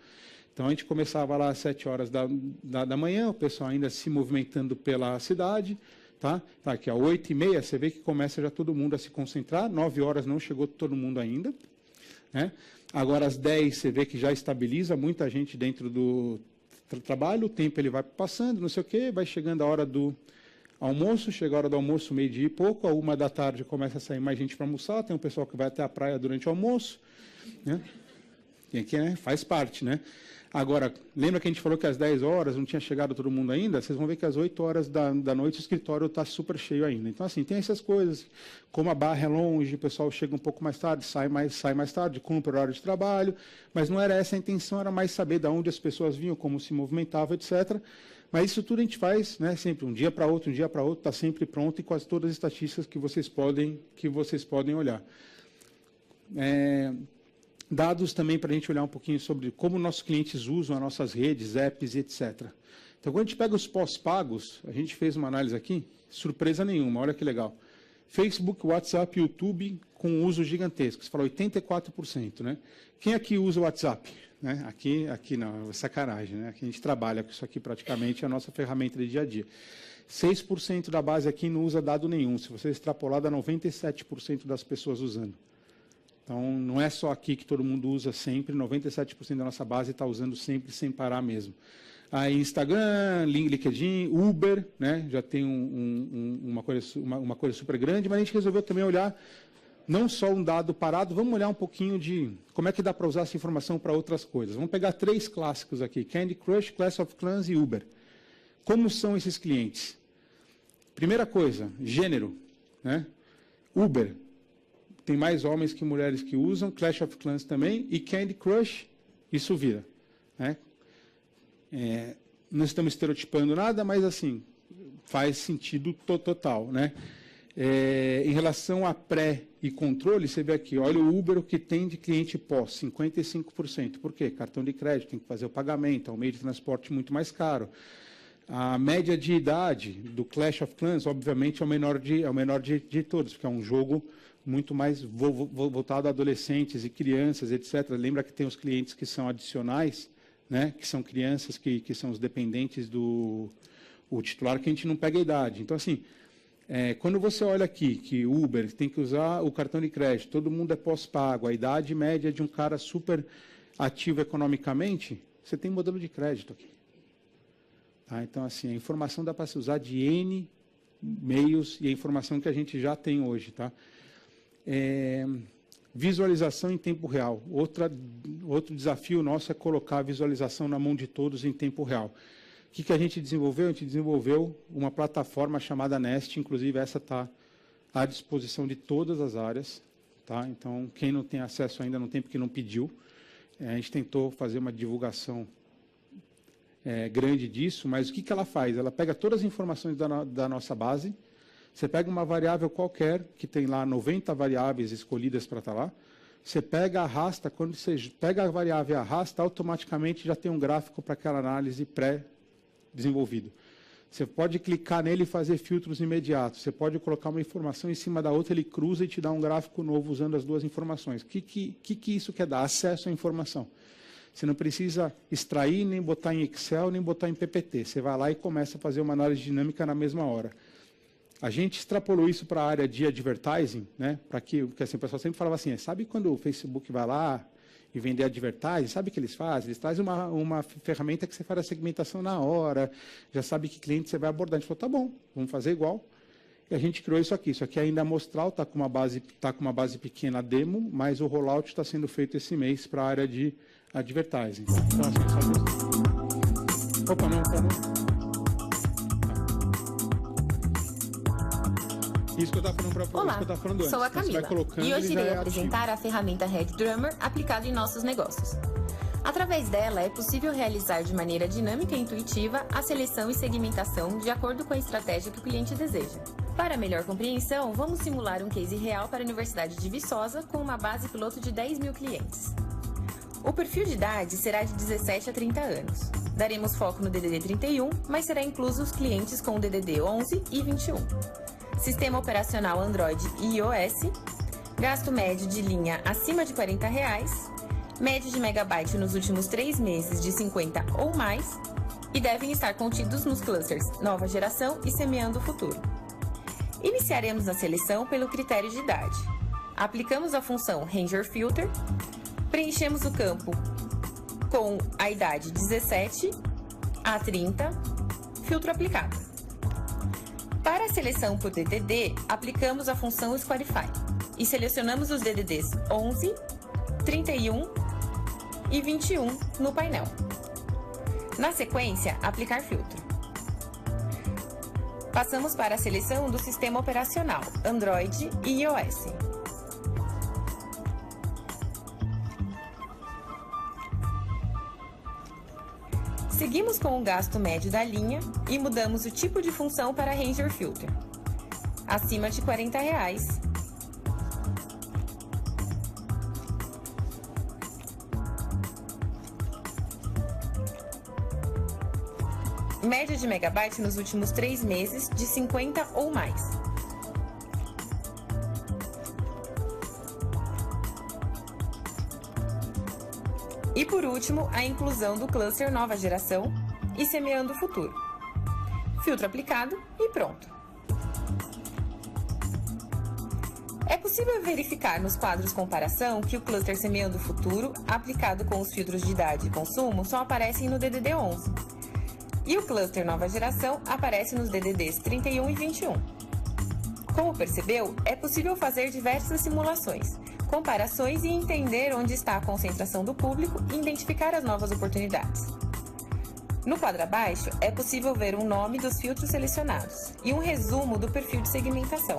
Então, a gente começava lá às 7 horas da manhã, o pessoal ainda se movimentando pela cidade. Tá? Aqui, às 8h30, você vê que começa já todo mundo a se concentrar. 9 horas não chegou todo mundo ainda. Né? Agora, às 10, você vê que já estabiliza muita gente dentro do trabalho. O tempo ele vai passando, não sei o quê, vai chegando a hora do almoço, chega a hora do almoço, 12h e pouco, a 1 da tarde começa a sair mais gente para almoçar, tem um pessoal que vai até a praia durante o almoço. Né? Tem que, né? Faz parte, né? Agora, lembra que a gente falou que às 10 horas não tinha chegado todo mundo ainda? Vocês vão ver que às 8 horas da noite o escritório está super cheio ainda. Então, assim, tem essas coisas, como a barra é longe, o pessoal chega um pouco mais tarde, sai mais tarde, cumpre o horário de trabalho, mas não era essa a intenção, era mais saber de onde as pessoas vinham, como se movimentavam, etc. Mas isso tudo a gente faz, né, sempre um dia para outro, está sempre pronto, e quase todas as estatísticas que vocês podem olhar. Dados também para a gente olhar um pouquinho sobre como nossos clientes usam as nossas redes, apps, etc. Então, quando a gente pega os pós-pagos, a gente fez uma análise aqui, surpresa nenhuma, olha que legal. Facebook, WhatsApp, YouTube, com uso gigantesco, você falou 84%, né? Quem aqui usa o WhatsApp? Né? Aqui não, é sacanagem, né? Aqui a gente trabalha com isso aqui praticamente, é a nossa ferramenta de dia a dia. 6% da base aqui não usa dado nenhum, se você extrapolar, dá 97% das pessoas usando. Então, não é só aqui que todo mundo usa sempre, 97% da nossa base está usando sempre, sem parar mesmo. Aí, Instagram, LinkedIn, Uber, né, já tem uma coisa super grande, mas a gente resolveu também olhar não só um dado parado, vamos olhar um pouquinho de como é que dá para usar essa informação para outras coisas. Vamos pegar 3 clássicos aqui, Candy Crush, Clash of Clans e Uber. Como são esses clientes? Primeira coisa, gênero. Né? Uber. Tem mais homens que mulheres que usam, Clash of Clans também, e Candy Crush, isso vira. Né? Não estamos estereotipando nada, mas assim, faz sentido total. Né? Em relação a pré e controle, você vê aqui, olha o Uber, o que tem de cliente pós, 55%. Por quê? Cartão de crédito, tem que fazer o pagamento, é um meio de transporte muito mais caro. A média de idade do Clash of Clans, obviamente, é o menor de todos, porque é um jogo muito mais voltado a adolescentes e crianças, etc. Lembra que tem os clientes que são adicionais, né? Que são crianças, que são os dependentes do titular, que a gente não pega a idade. Então, assim, quando você olha aqui que Uber tem que usar o cartão de crédito, todo mundo é pós-pago, a idade média de um cara super ativo economicamente, você tem modelo de crédito aqui. Tá? Então, assim, a informação dá para se usar de N meios e a informação que a gente já tem hoje. Tá? Visualização em tempo real. Outro desafio nosso é colocar a visualização na mão de todos em tempo real. O que a gente desenvolveu? A gente desenvolveu uma plataforma chamada Nest, inclusive essa está à disposição de todas as áreas. Tá? Então, quem não tem acesso ainda não tem porque não pediu. A gente tentou fazer uma divulgação grande disso, mas o que ela faz? Ela pega todas as informações da nossa base, você pega uma variável qualquer, que tem lá 90 variáveis escolhidas para estar lá, você pega, arrasta, quando você pega a variável e arrasta, automaticamente já tem um gráfico para aquela análise pré-desenvolvido. Você pode clicar nele e fazer filtros imediatos. Você pode colocar uma informação em cima da outra, ele cruza e te dá um gráfico novo usando as duas informações. O que isso quer dar? Acesso à informação. Você não precisa extrair, nem botar em Excel, nem botar em PPT. Você vai lá e começa a fazer uma análise dinâmica na mesma hora. A gente extrapolou isso para a área de advertising, né? Porque assim, o pessoal sempre falava assim, sabe quando o Facebook vai lá e vender advertising, sabe o que eles fazem? Eles trazem uma ferramenta que você faz a segmentação na hora, já sabe que cliente você vai abordar. A gente falou, tá bom, vamos fazer igual. E a gente criou isso aqui. Isso aqui é ainda amostral, está com uma base pequena demo, mas o rollout está sendo feito esse mês para a área de advertising. Então, assim, só... Opa, não. Isso que eu estava falando para Olá, isso que eu estava falando antes. sou a Camila e hoje irei apresentar a ferramenta RedDrummer aplicada em nossos negócios. Através dela, é possível realizar de maneira dinâmica e intuitiva a seleção e segmentação de acordo com a estratégia que o cliente deseja. Para melhor compreensão, vamos simular um case real para a Universidade de Viçosa com uma base piloto de 10 mil clientes. O perfil de idade será de 17 a 30 anos. Daremos foco no DDD 31, mas será incluso os clientes com o DDD 11 e 21. Sistema operacional Android e iOS, gasto médio de linha acima de R$ 40, média de megabyte nos últimos 3 meses de 50 ou mais, e devem estar contidos nos clusters Nova Geração e Semeando o Futuro. Iniciaremos a seleção pelo critério de idade. Aplicamos a função Ranger Filter, preenchemos o campo com a idade 17 a 30, filtro aplicado. Para a seleção por DDD, aplicamos a função Squarify e selecionamos os DDDs 11, 31 e 21 no painel. Na sequência, aplicar filtro. Passamos para a seleção do sistema operacional Android e iOS. Seguimos com o gasto médio da linha e mudamos o tipo de função para Ranger Filter. Acima de R$ 40. Média de megabyte nos últimos 3 meses de 50 ou mais. E por último, a inclusão do cluster Nova Geração e Semeando o Futuro. Filtro aplicado e pronto. É possível verificar nos quadros comparação que o cluster Semeando o Futuro, aplicado com os filtros de idade e consumo, só aparecem no DDD 11. E o cluster Nova Geração aparece nos DDDs 31 e 21. Como percebeu, é possível fazer diversas simulações, comparações e entender onde está a concentração do público e identificar as novas oportunidades. No quadro abaixo, é possível ver o nome dos filtros selecionados e um resumo do perfil de segmentação,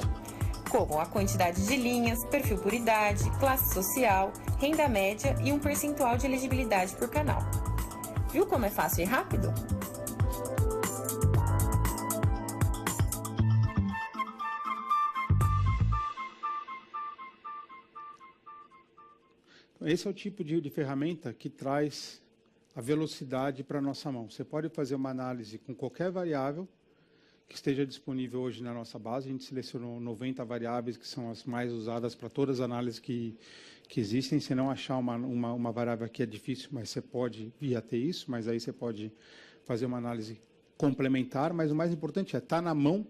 como a quantidade de linhas, perfil por idade, classe social, renda média e um percentual de elegibilidade por canal. Viu como é fácil e rápido? Esse é o tipo de ferramenta que traz a velocidade para a nossa mão. Você pode fazer uma análise com qualquer variável que esteja disponível hoje na nossa base. A gente selecionou 90 variáveis que são as mais usadas para todas as análises que existem. Se não achar uma variável aqui é difícil, mas você pode vir a ter isso, mas aí você pode fazer uma análise complementar. Mas o mais importante é estar na mão,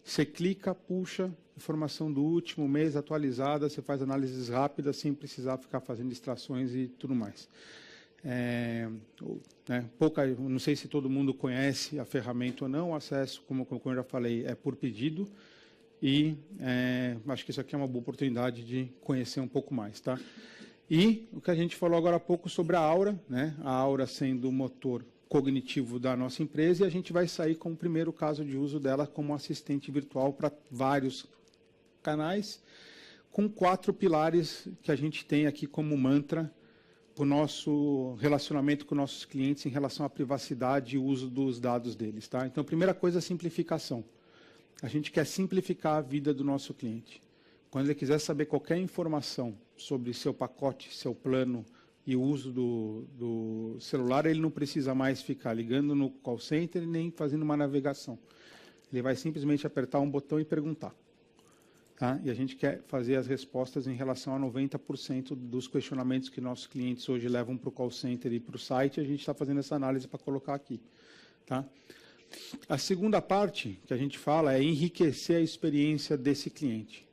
você clica, puxa, informação do último mês atualizada, você faz análises rápidas sem precisar ficar fazendo extrações e tudo mais. Não sei se todo mundo conhece a ferramenta ou não, o acesso, como eu já falei, é por pedido e acho que isso aqui é uma boa oportunidade de conhecer um pouco mais. Tá? E o que a gente falou agora há pouco sobre a Aura, né? A Aura sendo o motor cognitivo da nossa empresa, e a gente vai sair com o primeiro caso de uso dela como assistente virtual para vários canais, com 4 pilares que a gente tem aqui como mantra para o nosso relacionamento com nossos clientes em relação à privacidade e uso dos dados deles. Tá? Então, a primeira coisa é a simplificação. A gente quer simplificar a vida do nosso cliente. Quando ele quiser saber qualquer informação sobre seu pacote, seu plano e o uso do celular, ele não precisa mais ficar ligando no call center nem fazendo uma navegação. Ele vai simplesmente apertar um botão e perguntar. Tá? E a gente quer fazer as respostas em relação a 90% dos questionamentos que nossos clientes hoje levam para o call center e para o site, a gente está fazendo essa análise para colocar aqui. Tá? A segunda parte que a gente fala é enriquecer a experiência desse cliente.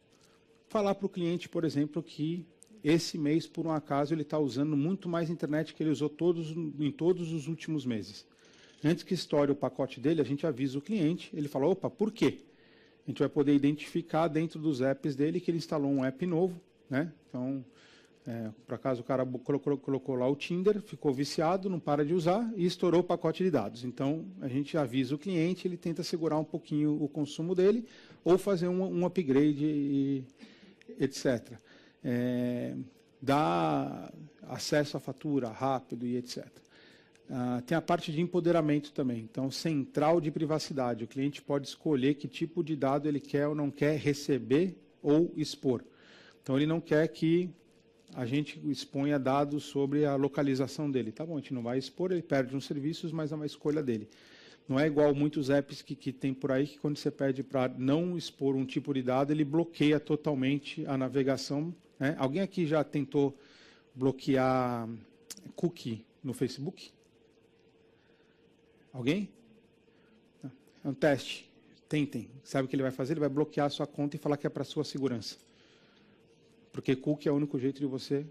Falar para o cliente, por exemplo, que esse mês, por um acaso, ele está usando muito mais internet que ele usou em todos os últimos meses. Antes que estoure o pacote dele, a gente avisa o cliente, ele fala, opa, por quê? A gente vai poder identificar dentro dos apps dele que ele instalou um app novo, né? Então, por acaso o cara colocou lá o Tinder, ficou viciado, não para de usar e estourou o pacote de dados. Então, a gente avisa o cliente, ele tenta segurar um pouquinho o consumo dele ou fazer um upgrade e etc. Dá acesso à fatura rápido e etc. Tem a parte de empoderamento também. Então, central de privacidade. O cliente pode escolher que tipo de dado ele quer ou não quer receber ou expor. Então, ele não quer que a gente exponha dados sobre a localização dele. Tá bom, a gente não vai expor, ele perde uns serviços, mas é uma escolha dele. Não é igual muitos apps que tem por aí, que quando você pede para não expor um tipo de dado, ele bloqueia totalmente a navegação. Né? Alguém aqui já tentou bloquear cookie no Facebook? Alguém? É um teste. Tentem. Sabe o que ele vai fazer? Ele vai bloquear a sua conta e falar que é para sua segurança. Porque cookie é o único jeito de você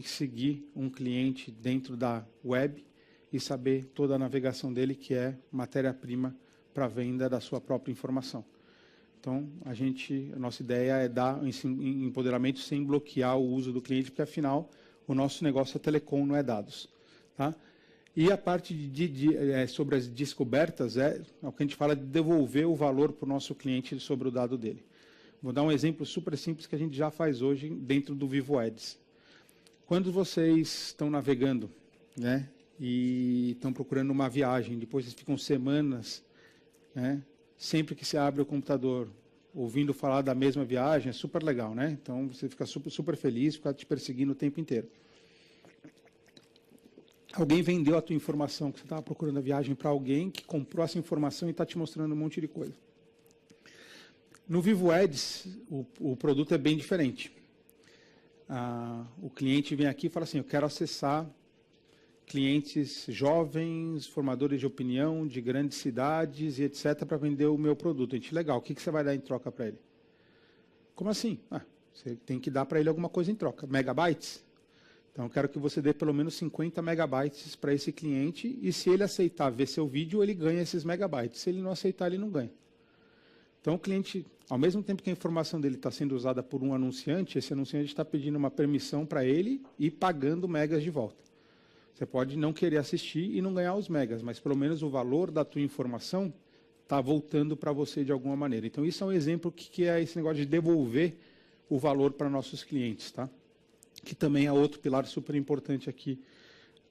seguir um cliente dentro da web e saber toda a navegação dele, que é matéria-prima para a venda da sua própria informação. Então, a nossa ideia é dar empoderamento sem bloquear o uso do cliente, porque, afinal, o nosso negócio é telecom, não é dados. Tá? E a parte sobre as descobertas é o que a gente fala de devolver o valor para o nosso cliente sobre o dado dele. Vou dar um exemplo super simples que a gente já faz hoje dentro do Vivo Ads. Quando vocês estão navegando, né, e estão procurando uma viagem, depois vocês ficam semanas, né, sempre que você abre o computador, ouvindo falar da mesma viagem, é super legal, né? Então você fica super feliz, fica te perseguindo o tempo inteiro. Alguém vendeu a tua informação, que você estava procurando a viagem para alguém que comprou essa informação e está te mostrando um monte de coisa. No Vivo Ads, o produto é bem diferente. O cliente vem aqui e fala assim, eu quero acessar clientes jovens, formadores de opinião, de grandes cidades e etc. para vender o meu produto. A gente, legal, o que você vai dar em troca para ele? Como assim? Você tem que dar para ele alguma coisa em troca. Megabytes? Então, eu quero que você dê pelo menos 50 megabytes para esse cliente e se ele aceitar ver seu vídeo, ele ganha esses megabytes. Se ele não aceitar, ele não ganha. Então, o cliente, ao mesmo tempo que a informação dele está sendo usada por um anunciante, esse anunciante está pedindo uma permissão para ele e pagando megas de volta. Você pode não querer assistir e não ganhar os megas, mas pelo menos o valor da tua informação está voltando para você de alguma maneira. Então, isso é um exemplo que é esse negócio de devolver o valor para nossos clientes, tá? Que também é outro pilar super importante aqui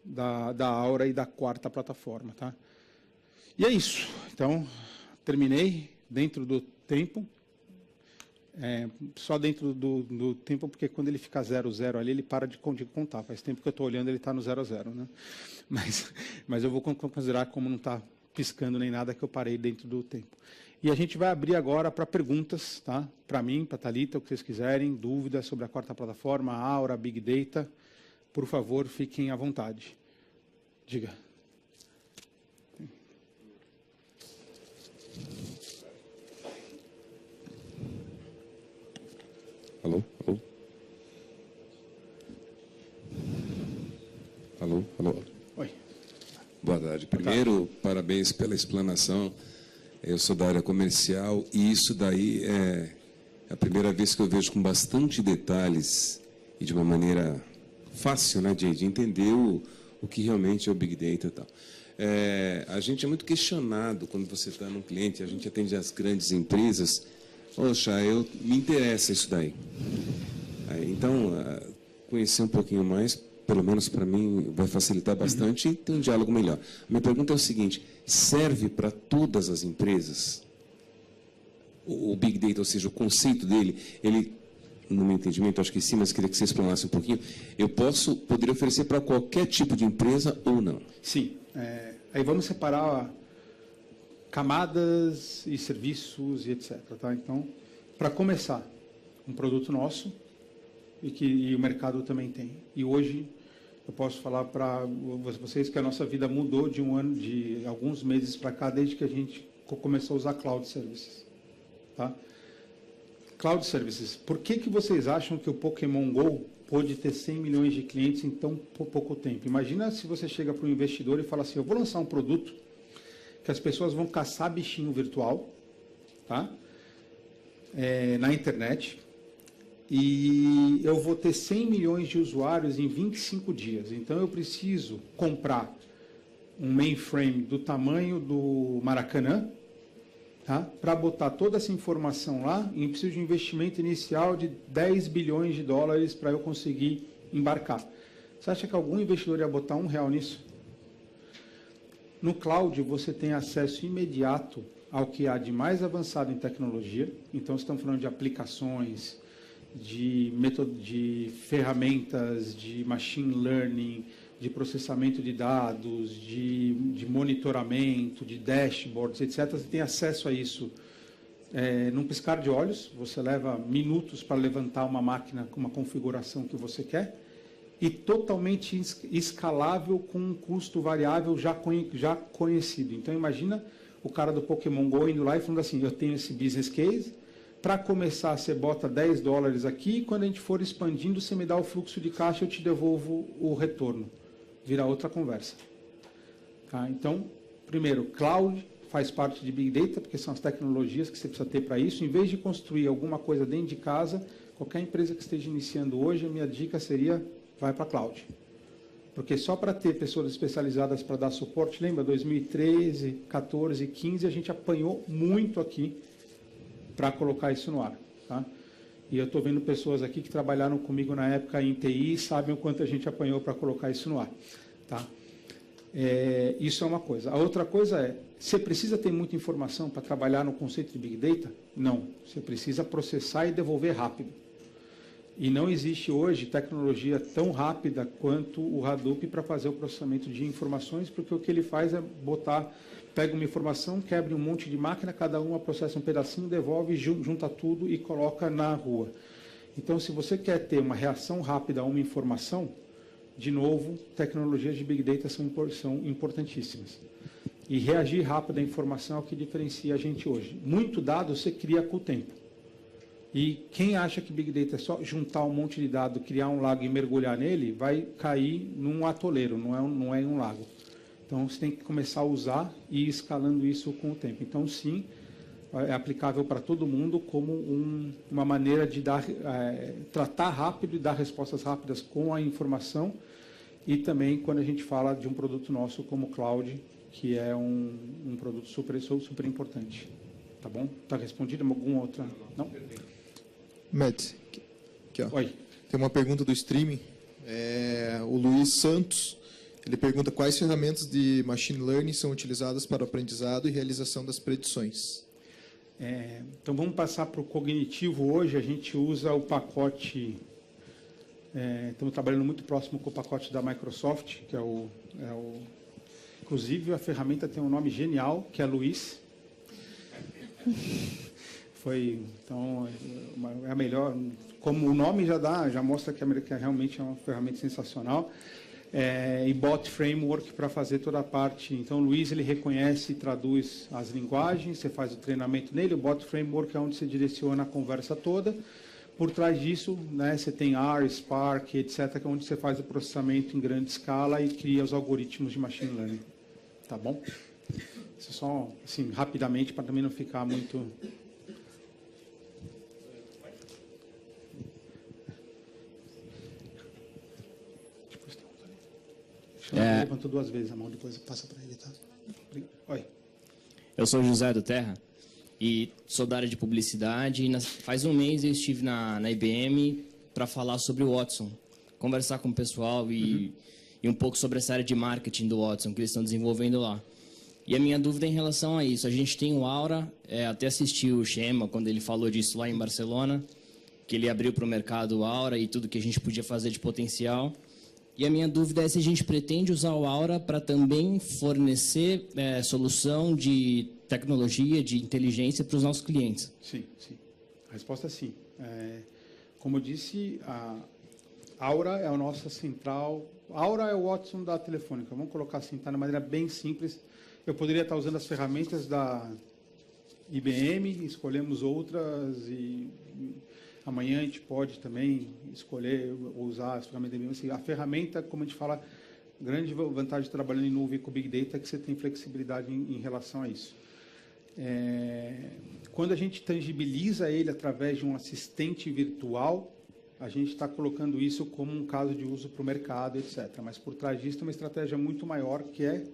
da Aura e da quarta plataforma, tá? E é isso. Então, terminei dentro do tempo. Só dentro do tempo, porque quando ele fica 00 ali, ele para de contar. Faz tempo que eu estou olhando, ele está no 00, né? Mas eu vou considerar como não está piscando nem nada, que eu parei dentro do tempo. E a gente vai abrir agora para perguntas, tá? Para mim, para a Thalita, o que vocês quiserem, dúvidas sobre a quarta plataforma, a Aura, Big Data, por favor, fiquem à vontade. Diga. Alô? Alô? Alô? Alô? Oi. Boa tarde. Primeiro, parabéns pela explanação. Eu sou da área comercial e isso daí é a primeira vez que eu vejo com bastante detalhes e de uma maneira fácil, né, de entender o que realmente é o Big Data e tal. A gente é muito questionado quando você está num cliente, a gente atende as grandes empresas. Poxa, me interessa isso daí. Então, conhecer um pouquinho mais, pelo menos para mim, vai facilitar bastante e ter um diálogo melhor. Minha pergunta é o seguinte: serve para todas as empresas? O Big Data, ou seja, o conceito dele, ele, no meu entendimento, acho que sim, mas queria que você explanasse um pouquinho. Poderia oferecer para qualquer tipo de empresa ou não? Sim. Aí vamos separar camadas e serviços e etc. Tá? Então, para começar, um produto nosso e o mercado também tem. E hoje eu posso falar para vocês que a nossa vida mudou de alguns meses para cá, desde que a gente começou a usar Cloud Services. Tá? Cloud Services. Por que vocês acham que o Pokémon GO pôde ter 100 milhões de clientes em tão pouco tempo? Imagina se você chega para um investidor e fala assim: eu vou lançar um produto que as pessoas vão caçar bichinho virtual, tá? Na internet, e eu vou ter 100 milhões de usuários em 25 dias. Então eu preciso comprar um mainframe do tamanho do Maracanã, tá? Para botar toda essa informação lá, e preciso de um investimento inicial de 10 bilhões de dólares para eu conseguir embarcar. Você acha que algum investidor ia botar R$1 nisso? No cloud, você tem acesso imediato ao que há de mais avançado em tecnologia. Então, estamos falando de aplicações, de ferramentas, de machine learning, de processamento de dados, de monitoramento, de dashboards, etc. Você tem acesso a isso num piscar de olhos. Você leva minutos para levantar uma máquina com uma configuração que você quer, e totalmente escalável com um custo variável já conhecido. Então, imagina o cara do Pokémon GO indo lá e falando assim: eu tenho esse business case, para começar você bota $10 aqui, e quando a gente for expandindo, você me dá o fluxo de caixa, eu te devolvo o retorno. Vira outra conversa. Tá? Então, primeiro, Cloud faz parte de Big Data, porque são as tecnologias que você precisa ter para isso. Em vez de construir alguma coisa dentro de casa, qualquer empresa que esteja iniciando hoje, a minha dica seria: vai para a Cloud. Porque só para ter pessoas especializadas para dar suporte, lembra, 2013, 14, 15, a gente apanhou muito aqui para colocar isso no ar. Tá? E eu estou vendo pessoas aqui que trabalharam comigo na época em TI e sabem o quanto a gente apanhou para colocar isso no ar. Tá? Isso é uma coisa. A outra coisa é: você precisa ter muita informação para trabalhar no conceito de Big Data? Não. Você precisa processar e devolver rápido. E não existe hoje tecnologia tão rápida quanto o Hadoop para fazer o processamento de informações, porque o que ele faz é pega uma informação, quebra um monte de máquina, cada uma processa um pedacinho, devolve, junta tudo e coloca na rua. Então, se você quer ter uma reação rápida a uma informação, de novo, tecnologias de Big Data são importantíssimas. E reagir rápido à informação é o que diferencia a gente hoje. Muito dado você cria com o tempo. E quem acha que Big Data é só juntar um monte de dados, criar um lago e mergulhar nele, vai cair num atoleiro, não é em um lago. Então, você tem que começar a usar e ir escalando isso com o tempo. Então, sim, é aplicável para todo mundo como uma maneira de tratar rápido e dar respostas rápidas com a informação. E também quando a gente fala de um produto nosso como Cloud, que é um produto super importante. Tá bom? Está respondido? Alguma outra? Não? Matt, aqui, ó. Oi. Tem uma pergunta do streaming. O Luiz Santos, ele pergunta: quais ferramentas de machine learning são utilizadas para o aprendizado e realização das predições? Então, vamos passar para o cognitivo hoje. A gente usa o pacote... estamos trabalhando muito próximo com o pacote da Microsoft, que inclusive, a ferramenta tem um nome genial, que é Luiz. Então, é a melhor, como o nome já mostra que realmente é uma ferramenta sensacional. E Bot Framework para fazer toda a parte. Então, o Luiz, ele reconhece e traduz as linguagens, você faz o treinamento nele. O Bot Framework é onde você direciona a conversa toda. Por trás disso, né, você tem R, Spark, etc., que é onde você faz o processamento em grande escala e cria os algoritmos de machine learning. Tá bom? Isso só, assim, rapidamente, para também não ficar muito... Levantou 2 vezes a mão, depois passa para ele, tá? Oi. Eu sou José do Terra e sou da área de publicidade. E faz um mês eu estive na IBM para falar sobre o Watson, conversar com o pessoal e um pouco sobre essa área de marketing do Watson que eles estão desenvolvendo lá. E a minha dúvida é em relação a isso. A gente tem o Aura, até assisti o Chema quando ele falou disso lá em Barcelona, que ele abriu para o mercado o Aura e tudo que a gente podia fazer de potencial. E a minha dúvida é se a gente pretende usar o Aura para também fornecer solução de tecnologia, de inteligência para os nossos clientes. Sim, sim. A resposta é sim. Como eu disse, a Aura é a nossa central. A Aura é o Watson da Telefônica. Vamos colocar assim, tá, de maneira bem simples. Eu poderia estar usando as ferramentas da IBM, escolhemos outras e amanhã a gente pode também escolher ou usar as ferramentas da IBM. Assim, a ferramenta, como a gente fala, grande vantagem de trabalhando em nuvem com Big Data é que você tem flexibilidade em relação a isso. Quando a gente tangibiliza ele através de um assistente virtual, a gente está colocando isso como um caso de uso para o mercado, etc. Mas por trás disso tem uma estratégia muito maior, que é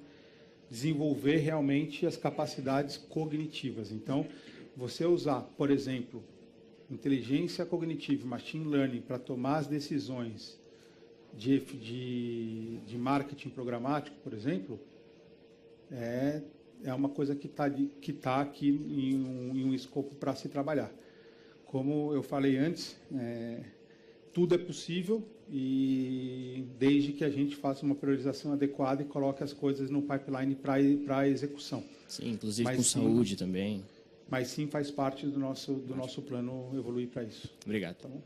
desenvolver realmente as capacidades cognitivas. Então, você usar, por exemplo, inteligência cognitiva, machine learning, para tomar as decisões de marketing programático, por exemplo, é uma coisa que está aqui em um escopo para se trabalhar. Como eu falei antes, tudo é possível, e desde que a gente faça uma priorização adequada e coloque as coisas no pipeline para execução. Sim, inclusive com saúde também. Mas sim, faz parte do nosso plano evoluir para isso. Obrigado. Tá bom?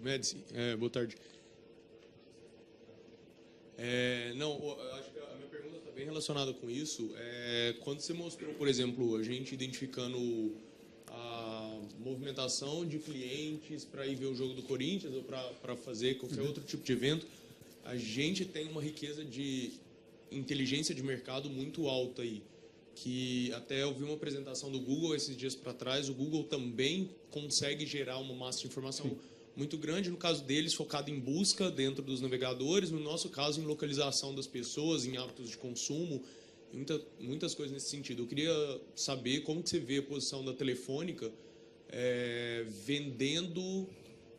Médici, boa tarde. Acho que a minha pergunta está bem relacionada com isso. Quando você mostrou, por exemplo, a gente identificando a movimentação de clientes para ir ver o jogo do Corinthians ou para fazer qualquer outro tipo de evento, a gente tem uma riqueza de inteligência de mercado muito alta aí, que até eu vi uma apresentação do Google esses dias para trás. O Google também consegue gerar uma massa de informação muito grande, no caso deles focado em busca dentro dos navegadores, no nosso caso em localização das pessoas, em hábitos de consumo, muitas coisas nesse sentido. Eu queria saber como que você vê a posição da Telefônica vendendo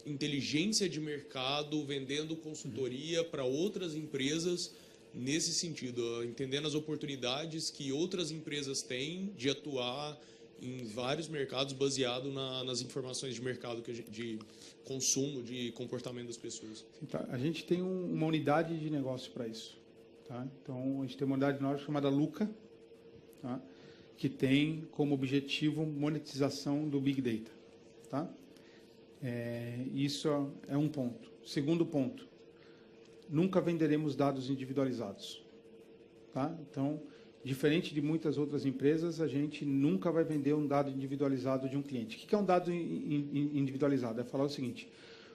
inteligência de mercado, vendendo consultoria para outras empresas nesse sentido, entendendo as oportunidades que outras empresas têm de atuar em vários mercados baseado nas informações de mercado, de consumo, de comportamento das pessoas. Sim, tá. A gente tem uma unidade de negócio para isso. Tá? Então, a gente tem uma unidade nova chamada Luca, tá? Que tem como objetivo monetização do Big Data. Tá? Isso é um ponto. Segundo ponto, nunca venderemos dados individualizados. Tá? Então, diferente de muitas outras empresas, a gente nunca vai vender um dado individualizado de um cliente. O que é um dado individualizado? É falar o seguinte: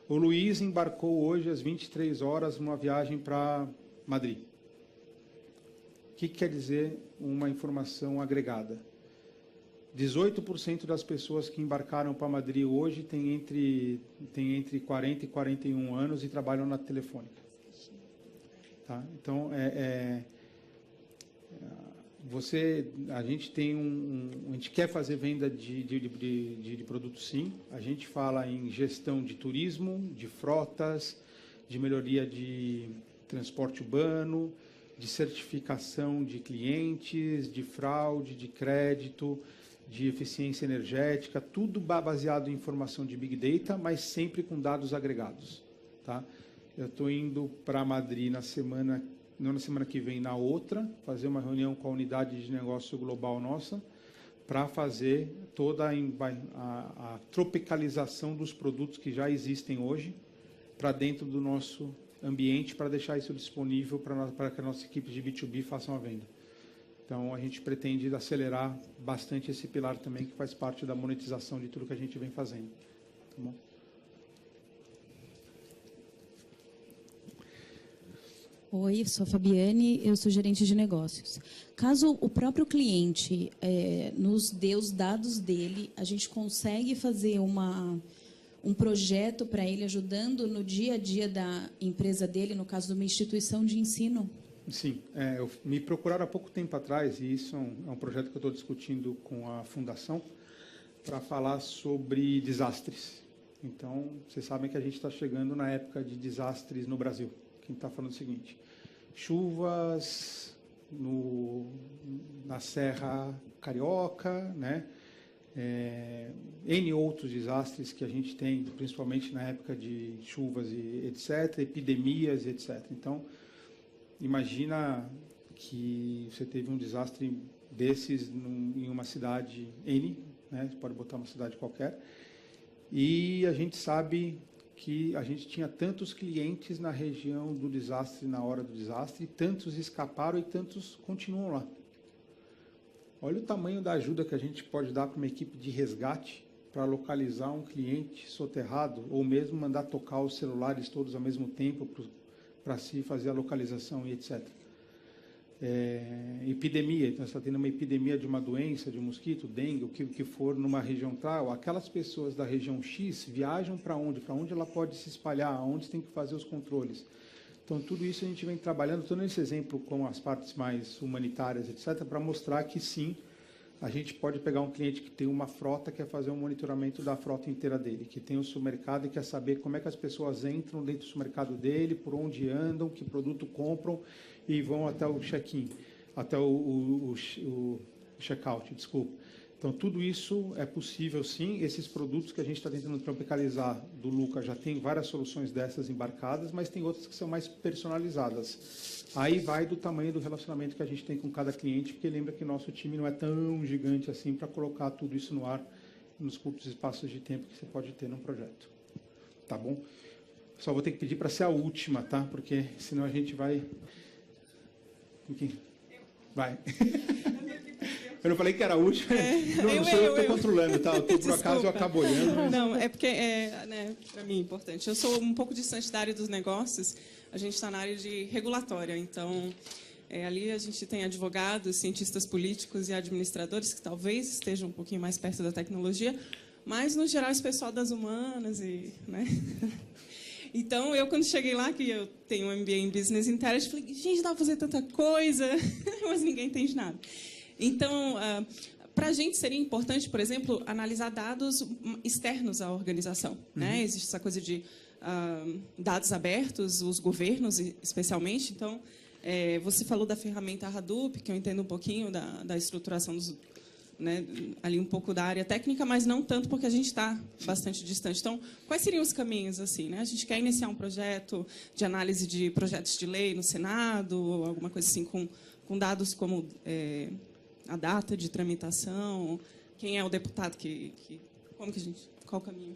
o Luiz embarcou hoje às 23 horas numa viagem para Madrid. O que quer dizer uma informação agregada? 18% das pessoas que embarcaram para Madrid hoje têm entre 40 e 41 anos e trabalham na Telefônica. Tá? Então, a gente tem a gente quer fazer venda de produtos, sim. A gente fala em gestão de turismo, de frotas, de melhoria de transporte urbano, de certificação de clientes, de fraude, de crédito, de eficiência energética, tudo baseado em informação de Big Data, mas sempre com dados agregados. Tá? Eu estou indo para Madrid não na semana que vem, na outra, fazer uma reunião com a unidade de negócio global nossa, para fazer toda a tropicalização dos produtos que já existem hoje para dentro do nosso ambiente, para deixar isso disponível para que a nossa equipe de B2B faça uma venda. Então, a gente pretende acelerar bastante esse pilar também, que faz parte da monetização de tudo que a gente vem fazendo. Tá bom? Oi, sou a Fabiane, eu sou gerente de negócios. Caso o próprio cliente nos dê os dados dele, a gente consegue fazer um projeto para ele, ajudando no dia a dia da empresa dele, no caso de uma instituição de ensino? Sim, me procuraram há pouco tempo atrás, e isso é um projeto que eu estou discutindo com a Fundação, para falar sobre desastres. Então, vocês sabem que a gente está chegando na época de desastres no Brasil. Quem está falando o seguinte: chuvas na Serra Carioca, né? N outros desastres que a gente tem, principalmente na época de chuvas e etc., epidemias e etc. Então, imagina que você teve um desastre desses em uma cidade N, né? Você pode botar uma cidade qualquer, e a gente sabe que a gente tinha tantos clientes na região do desastre, na hora do desastre, e tantos escaparam e tantos continuam lá. Olha o tamanho da ajuda que a gente pode dar para uma equipe de resgate para localizar um cliente soterrado, ou mesmo mandar tocar os celulares todos ao mesmo tempo para se fazer a localização e etc. Epidemia, então você está tendo uma epidemia de uma doença, de um mosquito, dengue, o que for, numa região tal, aquelas pessoas da região X viajam para onde? Para onde ela pode se espalhar, aonde tem que fazer os controles. Então, tudo isso a gente vem trabalhando, estou nesse exemplo com as partes mais humanitárias, etc., para mostrar que, sim, a gente pode pegar um cliente que tem uma frota, quer fazer um monitoramento da frota inteira dele, que tem o supermercado e quer saber como é que as pessoas entram dentro do supermercado dele, por onde andam, que produto compram e vão até o check-in, até o check-out, desculpa. Então, tudo isso é possível, sim. Esses produtos que a gente está tentando tropicalizar do Luca já tem várias soluções dessas embarcadas, mas tem outras que são mais personalizadas. Aí vai do tamanho do relacionamento que a gente tem com cada cliente, porque lembra que nosso time não é tão gigante assim para colocar tudo isso no ar nos curtos espaços de tempo que você pode ter num projeto. Tá bom? Só vou ter que pedir para ser a última, tá? Porque senão a gente vai... Vai. Eu não falei que era a última. Não sou eu que estou controlando, tá? Por acaso eu acabo olhando. Mas... Não, é porque, para mim, é importante. Eu sou um pouco distante da área dos negócios, a gente está na área de regulatória. Então, ali a gente tem advogados, cientistas políticos e administradores que talvez estejam um pouquinho mais perto da tecnologia, mas, no geral, esse pessoal das humanas. Né? Então, eu, quando cheguei lá, que eu tenho um MBA em Business Intelligence, falei, gente, dá para fazer tanta coisa, mas ninguém entende nada. Então, para a gente seria importante, por exemplo, analisar dados externos à organização. Né? Existe essa coisa de dados abertos, os governos especialmente. Então, você falou da ferramenta Hadoop, que eu entendo um pouquinho da estruturação dos... Né, ali um pouco da área técnica, mas não tanto porque a gente está bastante distante. Então, quais seriam os caminhos assim, né? A gente quer iniciar um projeto de análise de projetos de lei no Senado, alguma coisa assim com dados como a data de tramitação, quem é o deputado como que a gente, qual o caminho?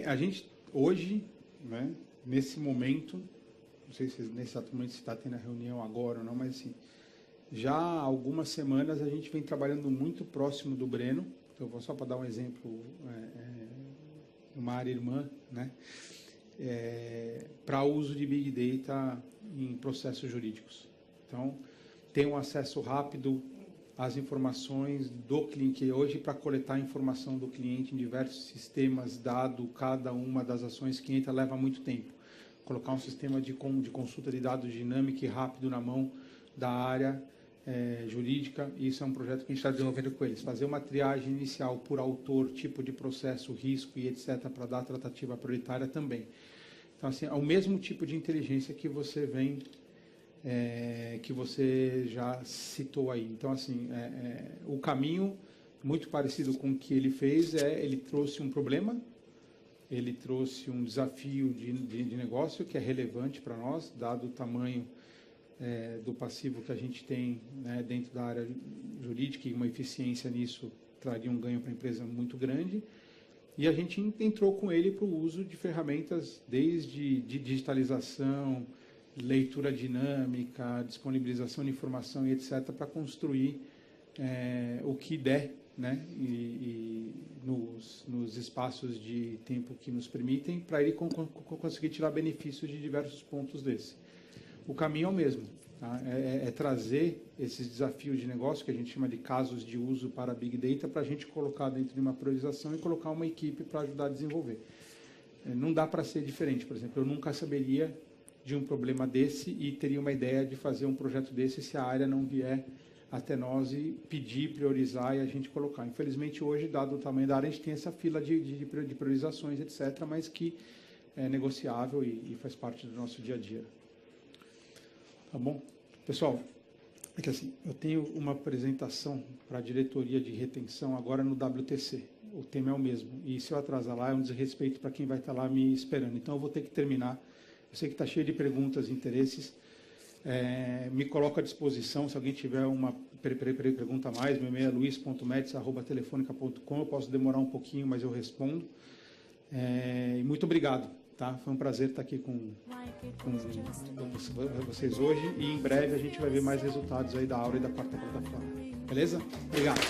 A gente hoje, né, nesse momento, não sei se nesse exato momento se está tendo a reunião agora ou não, mas assim, já há algumas semanas a gente vem trabalhando muito próximo do Breno. Então, só para dar um exemplo, uma área irmã, né, para uso de Big Data em processos jurídicos. Então, tem um acesso rápido às informações do cliente hoje para coletar a informação do cliente em diversos sistemas, dado cada uma das ações que entra, leva muito tempo. Colocar um sistema de consulta de dados dinâmico e rápido na mão da área jurídica, e isso é um projeto que a gente está desenvolvendo com eles. Fazer uma triagem inicial por autor, tipo de processo, risco e etc., para dar a tratativa prioritária também. Então, assim, é o mesmo tipo de inteligência que você que você já citou aí. Então, assim, o caminho, muito parecido com o que ele fez, ele trouxe um problema, ele trouxe um desafio de negócio que é relevante para nós, dado o tamanho do passivo que a gente tem, né, dentro da área jurídica, e uma eficiência nisso traria um ganho para a empresa muito grande. E a gente entrou com ele para o uso de ferramentas desde de digitalização, leitura dinâmica, disponibilização de informação e etc., para construir o que der, né, e nos espaços de tempo que nos permitem, para ele conseguir tirar benefícios de diversos pontos desse. O caminho é o mesmo, Tá? É trazer esses desafios de negócio, que a gente chama de casos de uso para Big Data, para a gente colocar dentro de uma priorização e colocar uma equipe para ajudar a desenvolver. Não dá para ser diferente. Por exemplo, eu nunca saberia de um problema desse e teria uma ideia de fazer um projeto desse se a área não vier até nós e pedir, priorizar e a gente colocar. Infelizmente, hoje, dado o tamanho da área, a gente tem essa fila de priorizações, etc., mas que é negociável e faz parte do nosso dia a dia. Tá bom? Pessoal, é que assim, eu tenho uma apresentação para a diretoria de retenção agora no WTC. O tema é o mesmo. E se eu atrasar lá, é um desrespeito para quem vai estar lá me esperando. Então, eu vou ter que terminar. Eu sei que está cheio de perguntas e interesses. Me coloco à disposição, se alguém tiver uma pergunta a mais, meu e-mail é luis.medes@telefonica.com, eu posso demorar um pouquinho, mas eu respondo. E muito obrigado, tá? Foi um prazer estar aqui com vocês hoje, e em breve a gente vai ver mais resultados aí da aula e da quarta plataforma. Beleza? Obrigado.